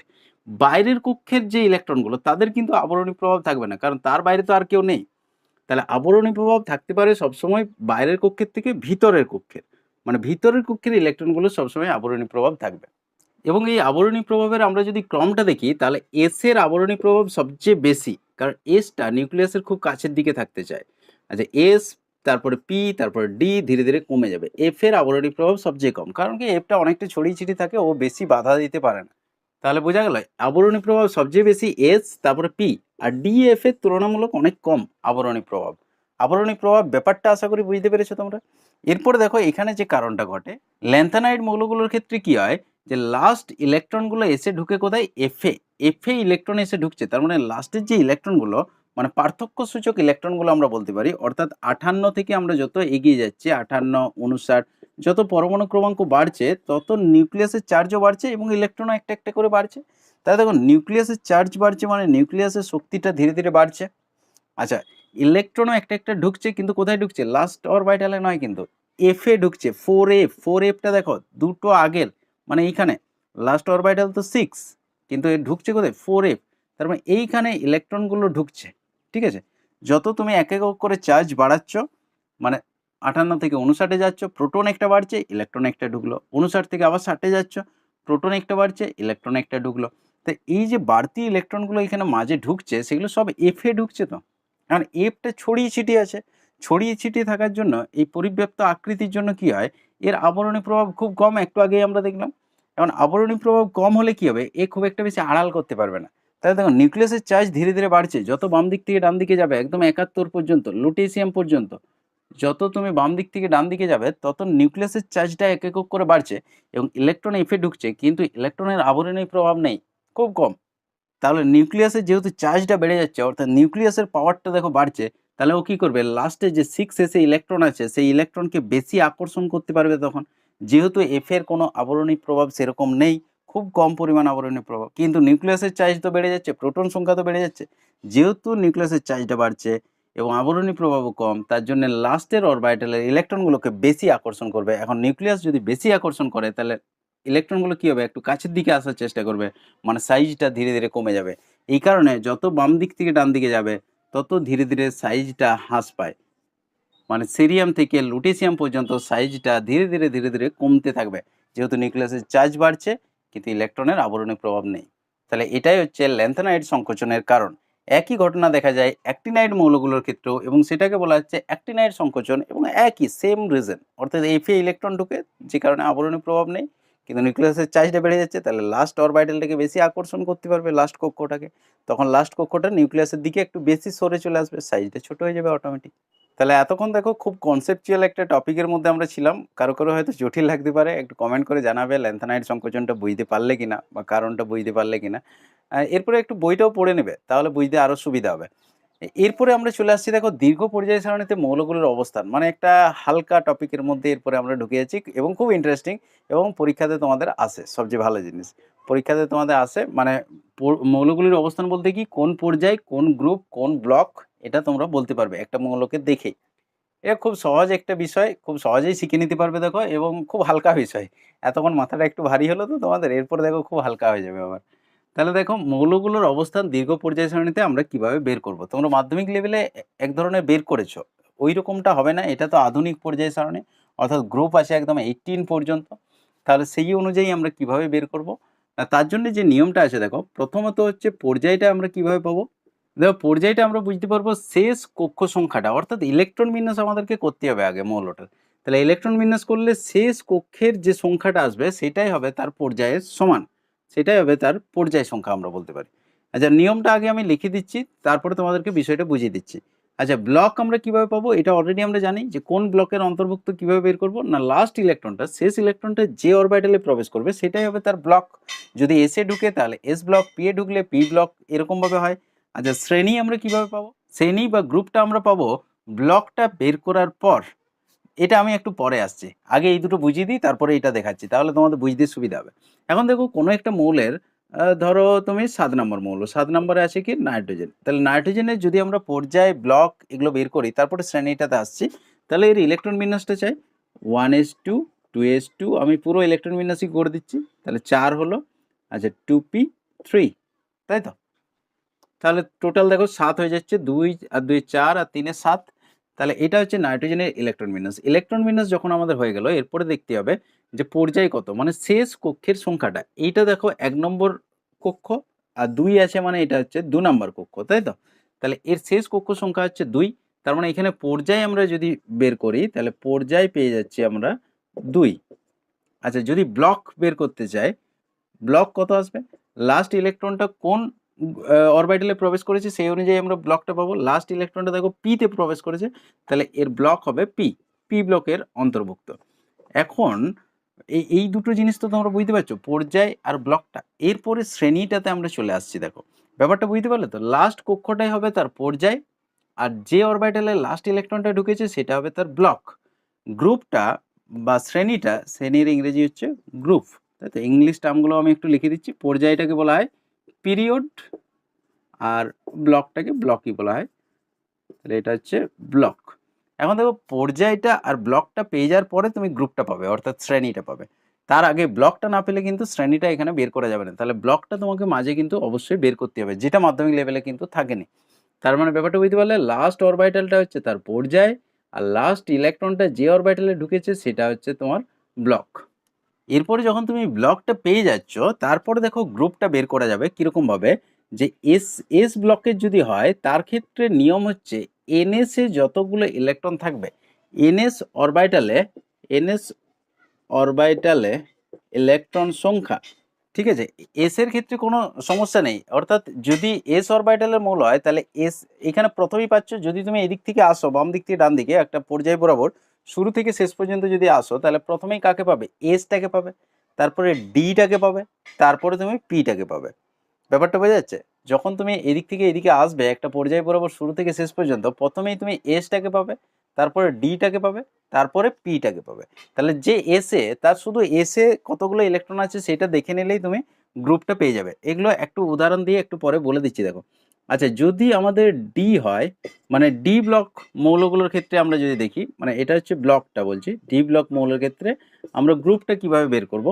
বাইরের কক্ষের যে ইলেকট্রনগুলো, তাদের কিন্তু আবরণী প্রভাব থাকবে না, কারণ তার বাইরে তো আর কেউ নেই। তাহলে আবরণী প্রভাব থাকতে পারে সবসময় বাইরের কক্ষের থেকে ভিতরের কক্ষের, মানে ভিতরের কক্ষের ইলেকট্রনগুলো সবসময় আবরণী প্রভাব থাকবে। এবং এই আবরণী প্রভাবের আমরা যদি ক্রমটা দেখি তাহলে এস এর আবরণী প্রভাব সবচেয়ে বেশি, কারণ এসটা নিউক্লিয়াসের খুব কাছের দিকে থাকতে চায়। আচ্ছা, এস, তারপরে পি, তারপরে ডি, ধীরে ধীরে কমে যাবে। এফ এর আবরণী প্রভাব সবচেয়ে কম, কারণ কি এফটা অনেকটা ছড়িয়ে ছিটিয়ে থাকে, ও বেশি বাধা দিতে পারে না। তাহলে বোঝা গেল আবরণী প্রভাব সবচেয়ে বেশি এস, তারপরে পি, আর ডি এফ এর তুলনামূলক অনেক কম আবরণী প্রভাব। আবরণী প্রভাব ব্যাপারটা আশা করি বুঝতে পেরেছো তোমরা। এরপরে দেখো এখানে যে কারণটা ঘটে, ল্যান্থানাইড মৌলগুলোর ক্ষেত্রে কি হয়, যে লাস্ট ইলেকট্রনগুলো এসে ঢুকে কোথায়, এফে। এফে ইলেকট্রন এসে ঢুকছে, তার মানে লাস্টের যে ইলেকট্রনগুলো, মানে পার্থক্য সূচক ইলেকট্রনগুলো আমরা বলতে পারি, অর্থাৎ 58 থেকে আমরা যত এগিয়ে যাচ্ছি, 58, 59, যত পরমাণু ক্রমাঙ্ক বাড়ছে তত নিউক্লিয়াসের চার্জও বাড়ছে এবং ইলেকট্রনও একটা একটা করে বাড়ছে। তাই দেখো নিউক্লিয়াসের চার্জ বাড়ছে মানে নিউক্লিয়াসের শক্তিটা ধীরে ধীরে বাড়ছে। আচ্ছা, ইলেকট্রনও একটা একটা ঢুকছে, কিন্তু কোথায় ঢুকছে, লাস্ট অরবিটালে নয়, কিন্তু এফে ঢুকছে। 4f, 4fটা দেখো দুটো আগের, মানে এইখানে লাস্ট অরবিটাল তো 6, কিন্তু এ ঢুকছে কোথায়, 4f। তার মানে এইখানে ইলেকট্রনগুলো ঢুকছে। ঠিক আছে, যত তুমি এক একক করে চার্জ বাড়াচ্ছ, মানে 58 থেকে 59 যাচ্ছ, প্রোটন একটা বাড়ছে, ইলেকট্রন একটা ঢুকলো। 59 থেকে আবার 60 যাচ্ছ, প্রোটন একটা বাড়ছে, ইলেকট্রন একটা ঢুকলো। তো এই যে বাড়তি ইলেকট্রনগুলো এখানে মাঝে ঢুকছে, সেগুলো সব এফে ঢুকছে। তো কারণ এফটা ছড়িয়ে ছিটিয়ে আছে, ছড়িয়ে ছিটিয়ে থাকার জন্য এই পরিব্যাপ্ত আকৃতির জন্য কি হয়, এর আবরণী প্রভাব খুব কম। একটু আগেই আমরা দেখলাম। এখন আবরণী প্রভাব কম হলে কি হবে, এ খুব একটা বেশি আড়াল করতে পারবে না। তাহলে দেখো নিউক্লিয়াসের চার্জ ধীরে ধীরে বাড়ছে, যত বাম দিক থেকে ডান দিকে যাবে, একদম 71 পর্যন্ত, লুটেসিয়াম পর্যন্ত, যত তুমি বাম দিক থেকে ডান দিকে যাবে তত নিউক্লিয়াসের চার্জটা এক একক করে বাড়ছে এবং ইলেকট্রন এফে ঢুকছে, কিন্তু ইলেকট্রনের আবরণী প্রভাব নেই, খুব কম। তাহলে নিউক্লিয়াসের যেহেতু চার্জটা বেড়ে যাচ্ছে, অর্থাৎ নিউক্লিয়াসের পাওয়ারটা দেখো বাড়ছে, তাহলে ও কি করবে, লাস্টে যে 6s ইলেকট্রন আছে সেই ইলেকট্রনকে বেশি আকর্ষণ করতে পারবে তখন। যেহেতু এফ এর কোনো আবরণী প্রভাব সেরকম নেই, খুব কম পরিমাণ আবরণী প্রভাব, কিন্তু নিউক্লিয়াসের চার্জ তো বেড়ে যাচ্ছে, প্রোটন সংখ্যা তো বেড়ে যাচ্ছে। যেহেতু নিউক্লিয়াসের চার্জটা বাড়ছে এবং আবরণী প্রভাবও কম, তার জন্য লাস্টের অরবিটালের ইলেকট্রনগুলোকে বেশি আকর্ষণ করবে। এখন নিউক্লিয়াস যদি বেশি আকর্ষণ করে, তাহলে ইলেকট্রনগুলো কি হবে, একটু কাছের দিকে আসার চেষ্টা করবে, মানে সাইজটা ধীরে ধীরে কমে যাবে। এই কারণে যত বাম দিক থেকে ডান দিকে যাবে তত ধীরে ধীরে সাইজটা হ্রাস পায়, মানে সিরিয়াম থেকে লুটেসিয়াম পর্যন্ত সাইজটা ধীরে ধীরে ধীরে ধীরে কমতে থাকবে, যেহেতু নিউক্লিয়াসের চার্জ বাড়ছে কিন্তু ইলেকট্রনের আবরণী প্রভাব নেই। তাহলে এটাই হচ্ছে ল্যান্থানাইড সংকোচনের কারণ। একই ঘটনা দেখা যায় অ্যাক্টিনাইড মৌলগুলোর ক্ষেত্রেও, এবং সেটাকে বলা হচ্ছে অ্যাক্টিনাইড সংকোচন, এবং একই সেম রিজন, অর্থাৎ এফে ইলেকট্রন ঢুকে যে কারণে আবরণী প্রভাব নেই, কিন্তু নিউক্লিয়াসের চার্জটা বেড়ে যাচ্ছে, তাহলে লাস্ট অরবিটালটাকে বেশি আকর্ষণ করতে পারবে, লাস্ট কক্ষটাকে। তখন লাস্ট কক্ষটা নিউক্লিয়াসের দিকে একটু বেশি সরে চলে আসবে, সাইজটা ছোট হয়ে যাবে অটোমেটিক। তাহলে এতক্ষণ দেখো খুব কনসেপচুয়াল একটা টপিকের মধ্যে আমরা ছিলাম। কারো কারো হয়তো জটিল লাগতে পারে, একটু কমেন্ট করে জানাবে ল্যান্থানাইড সংকোচনটা বুঝতে পারলে কিনা বা কারণটা বুঝতে পারলে কিনা। এরপরে একটু বইটাও পড়ে নেবে, তাহলে বুঝতে আরও সুবিধা হবে। এরপরে আমরা চলে আসছি দেখো দীর্ঘ পর্যায় সারণীতে মৌলগুলোর অবস্থান, মানে একটা হালকা টপিকের মধ্যে এরপরে আমরা ঢুকে যাচ্ছি, এবং খুব ইন্টারেস্টিং, এবং পরীক্ষাতে তোমাদের আসে সবচেয়ে ভালো জিনিস। পরীক্ষাতে তোমাদের আসে, মানে মৌলগুলির অবস্থান বলতে কি, কোন পর্যায়, কোন গ্রুপ, কোন ব্লক, এটা তোমরা বলতে পারবে একটা মৌলকে দেখেই। এটা খুব সহজ একটা বিষয়, খুব সহজেই শিখে নিতে পারবে দেখো, এবং খুব হালকা বিষয়। এতক্ষণ মাথাটা একটু ভারী হলো তো তোমাদের, এরপর দেখো খুব হালকা হয়ে যাবে আবার। তাহলে দেখো মৌলগুলোর অবস্থান দীর্ঘ পর্যায় সারণীতে আমরা কিভাবে বের করব। তোমরা মাধ্যমিক লেভেলে এক ধরনের বের করেছো, ওই রকমটা হবে না, এটা তো আধুনিক পর্যায় সারণী, অর্থাৎ গ্রুপ আছে একদম 18 পর্যন্ত। তাহলে সেই অনুযায়ী আমরা কিভাবে বের করব, তার জন্য যে নিয়মটা আছে দেখো, প্রথমত হচ্ছে পর্যায়টা আমরা কিভাবে পাবো। দেখো পর্যায়টা আমরা বুঝতে পারবো শেষ কক্ষ সংখ্যাটা, অর্থাৎ ইলেকট্রন বিন্যাস আমাদেরকে করতে হবে আগে মৌলটার। তাহলে ইলেকট্রন বিন্যাস করলে শেষ কক্ষের যে সংখ্যাটা আসবে সেটাই হবে তার পর্যায়ের সমান, সেটাই হবে তার পর্যায় সংখ্যা আমরা বলতে পারি। আচ্ছা, নিয়মটা আগে আমি লিখে দিচ্ছি, তারপরে তোমাদেরকে বিষয়টা বুঝিয়ে দিচ্ছি। আচ্ছা, ব্লক আমরা কিভাবে পাবো, এটা অলরেডি আমরা জানি যে কোন ব্লকের অন্তর্ভুক্ত কিভাবে বের করব না, লাস্ট ইলেকট্রনটা, শেষ ইলেকট্রনটা যে অরবিটালে প্রবেশ করবে সেটাই হবে তার ব্লক। যদি এসে ঢুকে তাহলে এস ব্লক, পি এ ঢুকলে পি ব্লক, এরকমভাবে হয়। আচ্ছা, শ্রেণী আমরা কিভাবে পাবো, শ্রেণী বা গ্রুপটা আমরা পাবো ব্লকটা বের করার পর। এটা আমি একটু পরে আসছি, আগে এই দুটো বুঝিয়ে দিই, তারপরে এটা দেখাচ্ছি, তাহলে তোমাদের বুঝতে সুবিধা হবে। এখন দেখো কোনো একটা মৌলের, ধরো তুমি 7 নম্বর মৌল, 7 নম্বরে আছে কি নাইট্রোজেন, তাহলে নাইট্রোজেনের যদি আমরা পর্যায়, ব্লক এগুলো বের করি, তারপরে শ্রেণীটাতে আসছি, তাহলে এর ইলেকট্রন বিন্যাসটা চাই 1s2 2s2, আমি পুরো ইলেকট্রন বিন্যাসই করে দিচ্ছি, তাহলে 4 হলো। আচ্ছা, 2p3, তাই তো। তাহলে টোটাল দেখো 7 হয়ে যাচ্ছে, 2 আর 2 4 আর 3 7। তাহলে এটা হচ্ছে নাইট্রোজেনের ইলেকট্রন বিন্যাস। ইলেকট্রন বিন্যাস যখন আমাদের হয়ে গেল, এরপরে দেখতে হবে যে পর্যায় কত, মানে শেষ কক্ষের সংখ্যাটা। এইটা দেখো 1 নম্বর কক্ষ, আর 2 আছে মানে এটা হচ্ছে 2 নম্বর কক্ষ, তাই তো? তাহলে এর শেষ কক্ষ সংখ্যা হচ্ছে 2। তার মানে এখানে পর্যায় আমরা যদি বের করি তাহলে পর্যায় পেয়ে যাচ্ছি আমরা 2। আচ্ছা, যদি ব্লক বের করতে চাই, ব্লক কত আসবে? লাস্ট ইলেকট্রনটা কোন অরবিটালে প্রবেশ করেছে সেই অনুযায়ী আমরা ব্লকটা পাবো। লাস্ট ইলেকট্রনটা দেখো পি তে প্রবেশ করেছে, তাহলে এর ব্লক হবে পি, পি ব্লকের অন্তর্ভুক্ত। এখন এই দুটো জিনিস তো তোমরা বুঝতে পারছো, পর্যায় আর ব্লকটা। এরপরে শ্রেণীটাতে আমরা চলে আসছি। দেখো ব্যাপারটা বুঝতে পারলে তো? লাস্ট কক্ষটাই হবে তার পর্যায়, আর যে অরবিটালে লাস্ট ইলেকট্রনটা ঢুকেছে সেটা হবে তার ব্লক। গ্রুপটা বা শ্রেণীটা, শ্রেণীর ইংরেজি হচ্ছে গ্রুপ, তাই তো? ইংলিশ টার্মগুলো আমি একটু লিখে দিচ্ছি। পর্যায়টাকে বলা হয় পিরিয়ড, আর ব্লকটাকে ব্লকই বলা হয়। তাহলে এটা হচ্ছে ব্লক। এখন দেখো পর্যায়টা আর ব্লকটা পেয়ে যাওয়ার পরে তুমি গ্রুপটা পাবে, অর্থাৎ শ্রেণীটা পাবে। তার আগে ব্লকটা না পেলে কিন্তু শ্রেণীটা এখানে বের করা যাবে না। তাহলে ব্লকটা তোমাকে মাঝে কিন্তু অবশ্যই বের করতে হবে, যেটা মাধ্যমিক লেভেলে কিন্তু থাকেনি। তার মানে ব্যাপারটা বুঝতে পারলে, লাস্ট অরবিটালটা হচ্ছে তার পর্যায়, আর লাস্ট ইলেকট্রনটা যে অরবিটালে ঢুকেছে সেটা হচ্ছে তোমার ব্লক। এরপরে যখন তুমি ব্লকটা পেয়ে যাচ্ছ, তারপরে দেখো গ্রুপটা বের করা যাবে কিরকম ভাবে, যে এস এস ব্লকের যদি হয় তার ক্ষেত্রে নিয়ম হচ্ছে এনএস এ যতগুলো ইলেকট্রন থাকবে, এনএস অরবিটালে, এনএস অরবিটালে ইলেকট্রন সংখ্যা, ঠিক আছে? এস এর ক্ষেত্রে কোনো সমস্যা নেই, অর্থাৎ যদি এস অরবিটালের মূল হয় তাহলে এস এখানে প্রথমেই পাচ্ছ। যদি তুমি এদিক থেকে আসো, বাম দিক থেকে ডান দিকে একটা পর্যায় বরাবর শুরু থেকে শেষ পর্যন্ত যদি আসো, তাহলে প্রথমেই কাকে পাবে? এসটাকে পাবে, তারপরে ডিটাকে পাবে, তারপরে তুমি পিটাকে পাবে। ব্যাপারটা বোঝা যাচ্ছে? যখন তুমি এদিক থেকে এদিকে আসবে একটা পর্যায় বরাবর শুরু থেকে শেষ পর্যন্ত, প্রথমেই তুমি এসটাকে পাবে, তারপরে ডিটাকে পাবে, তারপরে পিটাকে পাবে। তাহলে যে এসে, তার শুধু এসে কতগুলো ইলেকট্রন আছে সেটা দেখে নিলেই তুমি গ্রুপটা পেয়ে যাবে। এগুলো একটু উদাহরণ দিয়ে একটু পরে বলে দিচ্ছি। দেখো আচ্ছা, যদি আমাদের ডি হয়, মানে ডি ব্লক মৌলগুলোর ক্ষেত্রে আমরা যদি দেখি, মানে এটা হচ্ছে ব্লকটা বলছি, ডি ব্লক মৌলের ক্ষেত্রে আমরা গ্রুপটা কিভাবে বের করব।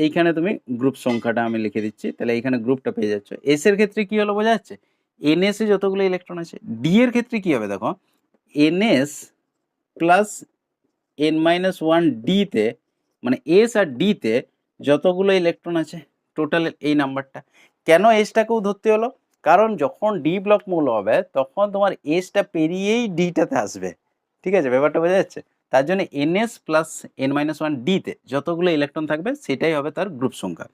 এইখানে তুমি গ্রুপ সংখ্যাটা আমি লিখে দিচ্ছি, তাহলে এইখানে গ্রুপটা পেয়ে যাচ্ছে। এস এর ক্ষেত্রে কি হলো বোঝা যাচ্ছে? এনএস এ যতগুলো ইলেকট্রন আছে। ডি এর ক্ষেত্রে কি হবে দেখো, NS plus N minus one ডিতে, মানে এস আর ডিতে যতগুলো ইলেকট্রন আছে টোটাল এই নাম্বারটা। কেন এসটাকেও ধরতে হলো? কারণ যখন ডি ব্লক মৌল হবে তখন তোমার এসটা পেরিয়েই ডিটাতে আসবে, ঠিক আছে? ব্যাপারটা বোঝা যাচ্ছে? তার জন্য NS plus N minus one ডিতে যতগুলো ইলেকট্রন থাকবে সেটাই হবে তার গ্রুপ সংখ্যা।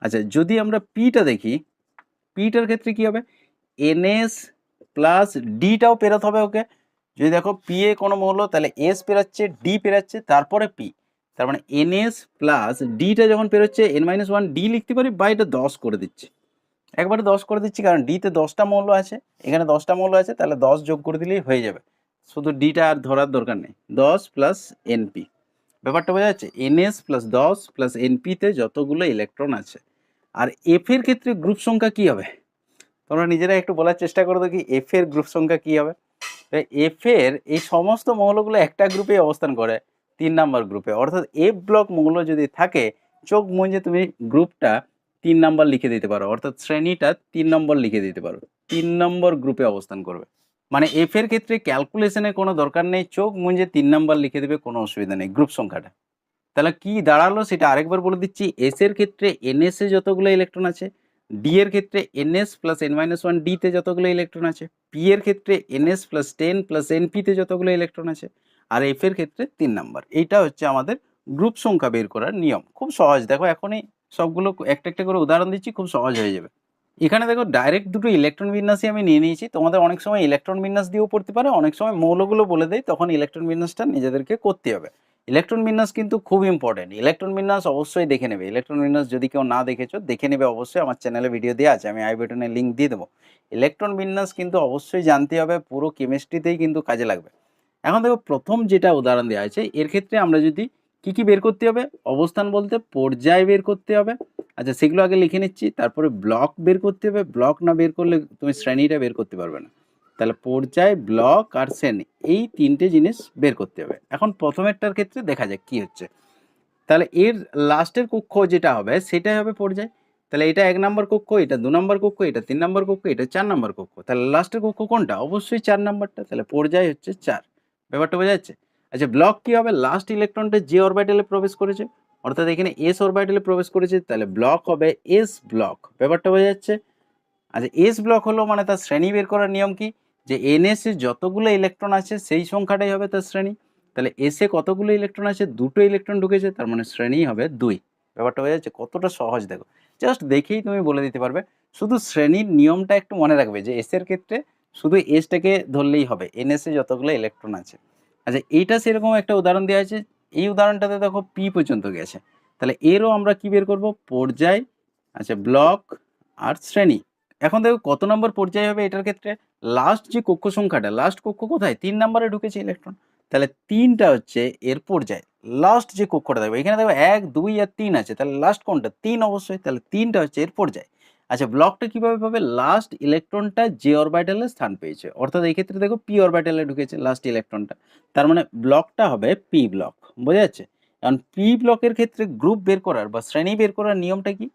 আচ্ছা, যদি আমরা পিটা দেখি, পিটার ক্ষেত্রে কি হবে? এনএস প্লাস ডিটাও পেরোতে হবে ওকে। যদি দেখো পি এ কোনো মৌল, তাহলে এস পেরাচ্ছে, ডি পেরাচ্ছে, তারপরে পি। তার মানে এনএস প্লাস ডিটা যখন পেরোচ্ছে এন মাইনাস ওয়ান ডি লিখতে পারি, বা এটা 10 করে দিচ্ছি, একবারে 10 করে দিচ্ছি, কারণ ডিতে 10টা মৌল আছে, এখানে 10টা মৌল আছে, তাহলে 10 যোগ করে দিলেই হয়ে যাবে। শুধু ডিটা আর ধরার দরকার নেই, 10 প্লাস এনপি। ব্যাপারটা বোঝা যাচ্ছে? এনএস প্লাস 10 প্লাস এনপিতে যতগুলো ইলেকট্রন আছে। আর এফ এর ক্ষেত্রে গ্রুপ সংখ্যা কি হবে? তোমরা নিজেরা একটু বলার চেষ্টা করো দেখি এফ এর গ্রুপ সংখ্যা কি হবে। এফ এর এই সমস্ত মৌলগুলো একটা গ্রুপে অবস্থান করে, 3 নাম্বার গ্রুপে। অর্থাৎ এফ ব্লক মৌল যদি থাকে, চোখ মুজে তুমি গ্রুপটা 3 নাম্বার লিখে দিতে পারো, অর্থাৎ শ্রেণীটা 3 নম্বর লিখে দিতে পারো, 3 নম্বর গ্রুপে অবস্থান করবে। মানে এফ এর ক্ষেত্রে ক্যালকুলেশনের কোনো দরকার নেই, চোখ মুজে 3 নাম্বার লিখে দেবে, কোনো অসুবিধা নেই গ্রুপ সংখ্যাটা। তাহলে কি দাঁড়ালো সেটা আরেকবার বলে দিচ্ছি। এস এর ক্ষেত্রে এনএস এ যতগুলো ইলেকট্রন আছে, ডি এর ক্ষেত্রে NS plus N minus one ডিতে যতগুলো ইলেকট্রন আছে, পি এর ক্ষেত্রে এনএস প্লাস 10 প্লাস এনপিতে যতগুলো ইলেকট্রন আছে, আর এফ এর ক্ষেত্রে 3 নাম্বার। এইটা হচ্ছে আমাদের গ্রুপ সংখ্যা বের করার নিয়ম। খুব সহজ। দেখো এখনই সবগুলো একটা একটা করে উদাহরণ দিচ্ছি, খুব সহজ হয়ে যাবে। এখানে দেখো ডাইরেক্ট দুটো ইলেকট্রন বিন্যাসই আমি নিয়ে নিয়েছি। তোমাদের অনেক সময় ইলেকট্রন বিন্যাস দিয়েও পড়তে পারে, অনেক সময় মৌলগুলো বলে দেয়, তখন ইলেকট্রন বিন্যাসটা নিজেদেরকে করতে হবে। ইলেকট্রন বিন্যাস কিন্তু খুব ইম্পর্টেন্ট। ইলেকট্রন বিন্যাস অবশ্যই দেখে নেবে। ইলেকট্রন বিন্যাস যদি কেউ না দেখেছো, দেখে নেবে অবশ্যই। আমার চ্যানেলে ভিডিও দেওয়া আছে, আমি আই বাটনে লিঙ্ক দিয়ে দেবো। ইলেকট্রন বিন্যাস কিন্তু অবশ্যই জানতে হবে, পুরো কেমিস্ট্রিতেই কিন্তু কাজে লাগবে। এখন দেখো প্রথম যেটা উদাহরণ দেওয়া আছে, এর ক্ষেত্রে আমরা যদি কি বের করতে হবে, অবস্থান বলতে পর্যায় বের করতে হবে। আচ্ছা, সেগুলো আগে লিখে নিচ্ছি। তারপরে ব্লক বের করতে হবে, ব্লক না বের করলে তুমি শ্রেণীটা বের করতে পারবে না। তাহলে পর্যায়, ব্লক আর শ্রেণী, এই 3টে জিনিস বের করতে হবে। এখন প্রথমেরটার ক্ষেত্রে দেখা যাক কি হচ্ছে। তাহলে এর লাস্টের কক্ষ যেটা হবে সেটাই হবে পর্যায়। তাহলে এটা 1 নম্বর কক্ষ, এটা 2 নম্বর কক্ষ, এটা 3 নম্বর কক্ষ, এটা 4 নম্বর কক্ষ। তাহলে লাস্টের কক্ষ কোনটা? অবশ্যই 4 নম্বরটা। তাহলে পর্যায় হচ্ছে 4। ব্যাপারটা বোঝা যাচ্ছে? আচ্ছা, ব্লক কি হবে? লাস্ট ইলেকট্রনটা যে অরবিটালে প্রবেশ করেছে অর্থাৎ এখানে এস অরবিটালে প্রবেশ করেছে, তাহলে ব্লক হবে এস ব্লক। ব্যাপারটা বোঝা যাচ্ছে? আচ্ছা, এস ব্লক হলো মানে তার শ্রেণী বের করার নিয়ম কি, যে এনএস এ যতগুলো ইলেকট্রন আছে সেই সংখ্যাটাই হবে তার শ্রেণী। তাহলে এস এ কতগুলো ইলেকট্রন আছে, দুটো ইলেকট্রন ঢুকেছে, তার মানে শ্রেণী হবে 2। ব্যাপারটা বোঝা যাচ্ছে? কতটা সহজ দেখো, জাস্ট দেখেই তুমি বলে দিতে পারবে। শুধু শ্রেণীর নিয়মটা একটু মনে রাখবে যে এস এর ক্ষেত্রে শুধু এসটাকে ধরলেই হবে, এনএস এ যতগুলো ইলেকট্রন আছে। আচ্ছা, এইটা সেরকম একটা উদাহরণ দেওয়া আছে, এই উদাহরণটাতে দেখো পি পর্যন্ত গেছে, তাহলে এরও আমরা কি বের করব, পর্যায়, আচ্ছা ব্লক আর শ্রেণী। এখন দেখো কত নম্বর পর্যায় হবে এটার ক্ষেত্রে, লাস্ট যে কক্ষ সংখ্যাটা, লাস্ট কক্ষ কোথায়, 3 নম্বরে ঢুকেছে ইলেকট্রন, তাহলে 3টা হচ্ছে এর পর্যায়। লাস্ট যে কক্ষটা দেখো, এখানে দেখো 1 2 আর 3 আছে, তাহলে লাস্ট কোনটা, 3 অবশ্যই, তাহলে 3টা হচ্ছে এর পর্যায়। আচ্ছা, ব্লকটা কিভাবে পাবে, লাস্ট ইলেকট্রনটা যে অরবিটালে স্থান পেয়েছে, অর্থাৎ এই ক্ষেত্রে দেখো পি অরবিটালে ঢুকেছে লাস্ট ইলেকট্রনটা, তার মানে ব্লকটা হবে পি ব্লক। বোঝা যাচ্ছে? কারণ পি ব্লকের ক্ষেত্রে গ্রুপ বের করার বা শ্রেণী বের করার নিয়মটা কি,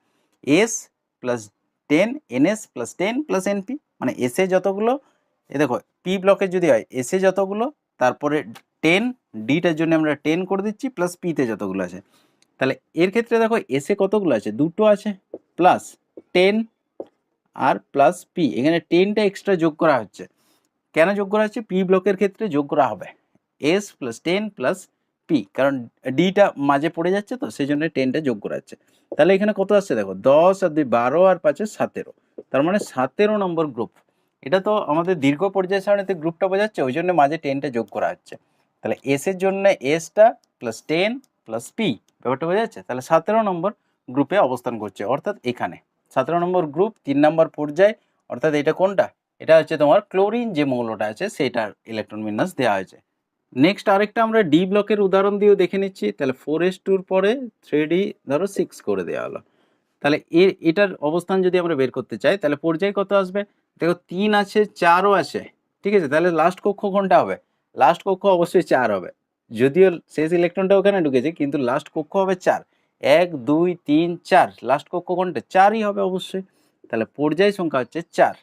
S plus 10 NS plus 10 plus NP, মানে এসে যতগুলো, এ দেখো পি ব্লকের যদি হয় এসে যতগুলো, তারপরে 10, ডিটার জন্য আমরা 10 করে দিচ্ছি, প্লাস পিতে যতগুলো আছে। তাহলে এর ক্ষেত্রে দেখো এসে কতগুলো আছে, দুটো আছে, প্লাস 10 আর প্লাস পি, এখানে 10টা এক্সট্রা যোগ করা হচ্ছে। কেন যোগ করা হচ্ছে, পি ব্লকের ক্ষেত্রে যোগ করা হবে এস প্লাস 10 প্লাস পি, কারণ ডিটা মাঝে পড়ে যাচ্ছে, তো সেই জন্য 10টা যোগ করা হচ্ছে। তাহলে এখানে কত আসছে দেখো, 10 আর 2 12 আর 5 17, তার মানে 17 নম্বর গ্রুপ। এটা তো আমাদের দীর্ঘ পর্যায় সারণীতে গ্রুপটা বোঝাচ্ছে, ওই জন্য মাঝে 10টা যোগ করা হচ্ছে। তাহলে এস এর জন্য এসটা প্লাস 10 প্লাস পি, ব্যাপারটা বোঝা যাচ্ছে? তাহলে 17 নম্বর গ্রুপে অবস্থান করছে, অর্থাৎ এখানে 17 নম্বর গ্রুপ, 3 নম্বর পর্যায়, অর্থাৎ এটা কোনটা, এটা হচ্ছে তোমার ক্লোরিন যে মৌলটা আছে সেটার ইলেকট্রন বিন্যাস দেওয়া হয়েছে। নেক্সট আরেকটা আমরা ডি ব্লকের উদাহরণ দিয়েও দেখে নিচ্ছি। তাহলে 4s2 পরে 3d ধরো 6 করে দেওয়া হলো, তাহলে এটার অবস্থান যদি আমরা বের করতে চাই, তাহলে পর্যায় কত আসবে, দেখো 3 আছে 4ও আছে, ঠিক আছে, তাহলে লাস্ট কক্ষ কোনটা হবে, লাস্ট কক্ষ অবশ্যই 4 হবে, যদিও শেষ ইলেকট্রনটা ওখানে ঢুকেছে, কিন্তু লাস্ট কক্ষ হবে 4, 1 2 3 4, লাস্ট কক্ষ কোনটা, 4ই হবে অবশ্যই, তাহলে পর্যায় সংখ্যা হচ্ছে 4।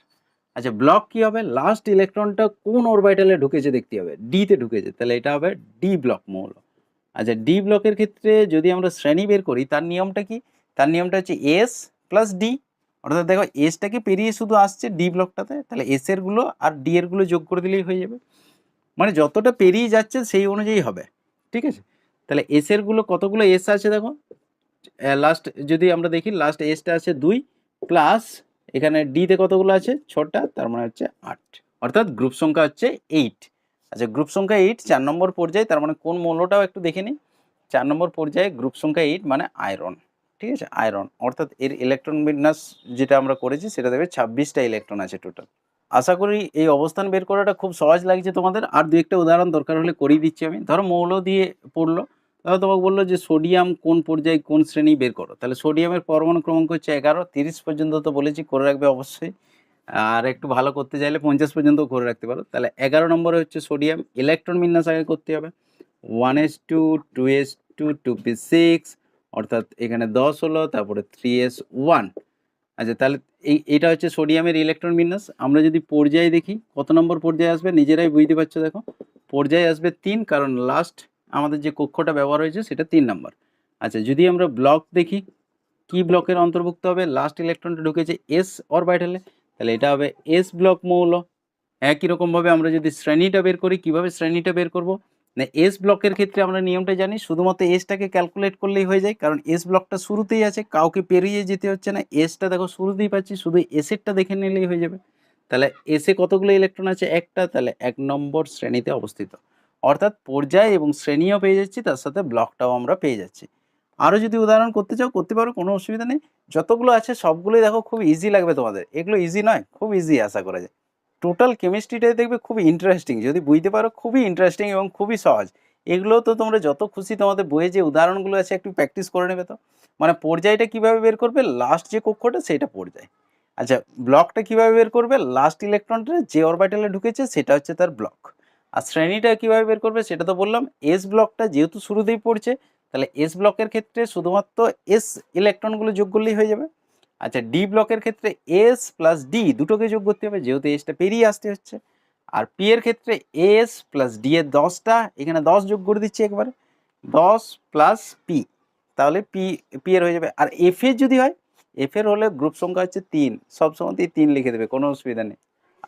আচ্ছা, ব্লক কি হবে, লাস্ট ইলেকট্রনটা কোন অরবিটালে ঢুকেছে দেখতে হবে, ডি তে ঢুকেছে, তাহলে এটা হবে ডি ব্লক মৌল। আচ্ছা, ডি ব্লকের ক্ষেত্রে যদি আমরা শ্রেণী বের করি, তার নিয়মটা কি, তার নিয়মটা হচ্ছে এস প্লাস ডি, অর্থাৎ দেখো এসটাকে পেরিয়ে শুধু আসছে ডি ব্লকটাতে, তাহলে এস এর গুলো আর ডি এর গুলো যোগ করে দিলেই হয়ে যাবে, মানে যতটা পেরিয়ে যাচ্ছে সেই অনুযায়ী হবে, ঠিক আছে। তাহলে এস এর গুলো কতগুলো এস আছে দেখো, লাস্ট যদি আমরা দেখি, লাস্ট এসটা আছে 2, প্লাস এখানে ডিতে কতগুলো আছে 6টা, তার মানে হচ্ছে 8, অর্থাৎ গ্রুপ সংখ্যা হচ্ছে 8। আচ্ছা, গ্রুপ সংখ্যা 8 4 নম্বর পর্যায়ে, তার মানে কোন মৌলটাও একটু দেখে নিই, 4 নম্বর পর্যায়ে গ্রুপ সংখ্যা 8 মানে আয়রন, ঠিক আছে, আয়রন, অর্থাৎ এর ইলেকট্রন বিন্যাস যেটা আমরা করেছি সেটা দেবে 26টা ইলেকট্রন আছে টোটাল। আশা করি এই অবস্থান বের করাটা খুব সহজ লাগছে তোমাদের, আর দু একটা উদাহরণ দরকার হলে করিয়ে দিচ্ছি আমি। ধরো মৌল দিয়ে পড়লো, তাহলে তোমাকে বললো যে সোডিয়াম কোন পর্যায়ে কোন শ্রেণী বের করো, তাহলে সোডিয়ামের পরমাণু ক্রমাঙ্ক হচ্ছে 11, 30 পর্যন্ত তো বলেছি করে রাখবে অবশ্যই, আর একটু ভালো করতে চাইলে 50 পর্যন্ত করে রাখতে পারো। তাহলে 11 নম্বরে হচ্ছে সোডিয়াম, ইলেকট্রন বিন্যাস আগে করতে হবে, 1s2 2s2 2p6, অর্থাৎ এখানে 10 হলো, তারপরে 3s1। আচ্ছা, তাহলে এটা হচ্ছে সোডিয়ামের ইলেকট্রন বিন্যাস। আমরা যদি পর্যায়ে দেখি কত নম্বর পর্যায়ে আসবে, নিজেরাই বুঝতে পারছো, দেখো পর্যায়ে আসবে 3, কারণ লাস্ট আমাদের যে কক্ষটা ব্যবহার হয়েছে সেটা 3 নম্বর। আচ্ছা, যদি আমরা ব্লক দেখি, কি ব্লকের অন্তর্ভুক্ত হবে, লাস্ট ইলেকট্রনটা ঢুকেছে এস অরবিটালে, তাহলে এটা হবে এস ব্লক মৌল। একই রকমভাবে আমরা যদি শ্রেণীটা বের করি, কিভাবে শ্রেণীটা বের করব না, এস ব্লকের ক্ষেত্রে আমরা নিয়মটা জানি, শুধুমাত্র এসটাকে ক্যালকুলেট করলেই হয়ে যায়, কারণ এস ব্লকটা শুরুতেই আছে, কাউকে পেরিয়ে যেতে হচ্ছে না, এসটা দেখো শুরুতেই পাচ্ছি, শুধু এসেরটা দেখে নিলেই হয়ে যাবে। তাহলে এসে কতগুলো ইলেকট্রন আছে, একটা, তাহলে 1 নম্বর শ্রেণীতে অবস্থিত, অর্থাৎ পর্যায় এবং শ্রেণীও পেয়ে যাচ্ছি, তার সাথে ব্লকটাও আমরা পেয়ে যাচ্ছি। আরও যদি উদাহরণ করতে চাও করতে পারো, কোনো অসুবিধা নেই, যতগুলো আছে সবগুলোই দেখো খুব ইজি লাগবে তোমাদের, এগুলো ইজি নয়, খুব ইজি আশা করা যায়। টোটাল কেমিস্ট্রিটাই দেখবে খুবই ইন্টারেস্টিং, যদি বুঝতে পারো খুবই ইন্টারেস্টিং এবং খুবই সহজ। এগুলো তো তোমরা যত খুশি তোমাদের বইয়ে যে উদাহরণগুলো আছে একটু প্র্যাকটিস করে নেবে, তো মানে পর্যায়টা কিভাবে বের করবে, লাস্ট যে কক্ষটা সেটা পর্যায়। আচ্ছা, ব্লকটা কিভাবে বের করবে, লাস্ট ইলেকট্রনটা যে অরবিটালে ঢুকেছে সেটা হচ্ছে তার ব্লক। আর শ্রেণীটা কিভাবে বের করবে সেটা তো বললাম, এস ব্লকটা যেহেতু শুরুতেই পড়ছে, তাহলে এস ব্লকের ক্ষেত্রে শুধুমাত্র এস ইলেকট্রনগুলো যোগ করলেই হয়ে যাবে। আচ্ছা, ডি ব্লকের ক্ষেত্রে এস প্লাস ডি দুটোকে যোগ করতে হবে, যেহেতু এসটা পেরিয়ে আসতে হচ্ছে। আর পি এর ক্ষেত্রে এস প্লাস ডি এর 10টা, এখানে 10 যোগ করে দিচ্ছি একবারে, 10 প্লাস পি, তাহলে পি এর হয়ে যাবে। আর এফ এর যদি হয়, এফ এর হলে গ্রুপ সংখ্যা হচ্ছে 3, সবসময়তেই 3 লিখে দেবে, কোনো অসুবিধা নেই।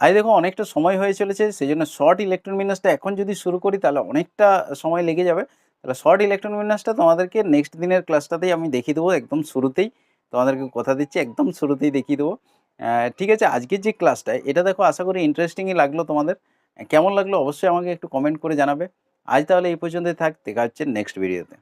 আজ দেখো অনেকটা সময় হয়ে চলেছে, সেই জন্য শর্ট ইলেকট্রন বিন্যাসটা এখন যদি শুরু করি তাহলে অনেকটা সময় লেগে যাবে। তাহলে শর্ট ইলেকট্রন বিন্যাসটা তোমাদেরকে নেক্সট দিনের ক্লাসটাতেই আমি দেখিয়ে দেবো, একদম শুরুতেই তোমাদেরকে কথা দিচ্ছি, একদম শুরুতেই দেখিয়ে দেবো। ঠিক আছে, আজকের যে ক্লাসটা এটা দেখো আশা করি ইন্টারেস্টিংই লাগলো তোমাদের। কেমন লাগলো অবশ্যই আমাকে একটু কমেন্ট করে জানাবে। আজ তাহলে এই পর্যন্তই থাক, দেখা হচ্ছে নেক্সট ভিডিওতে।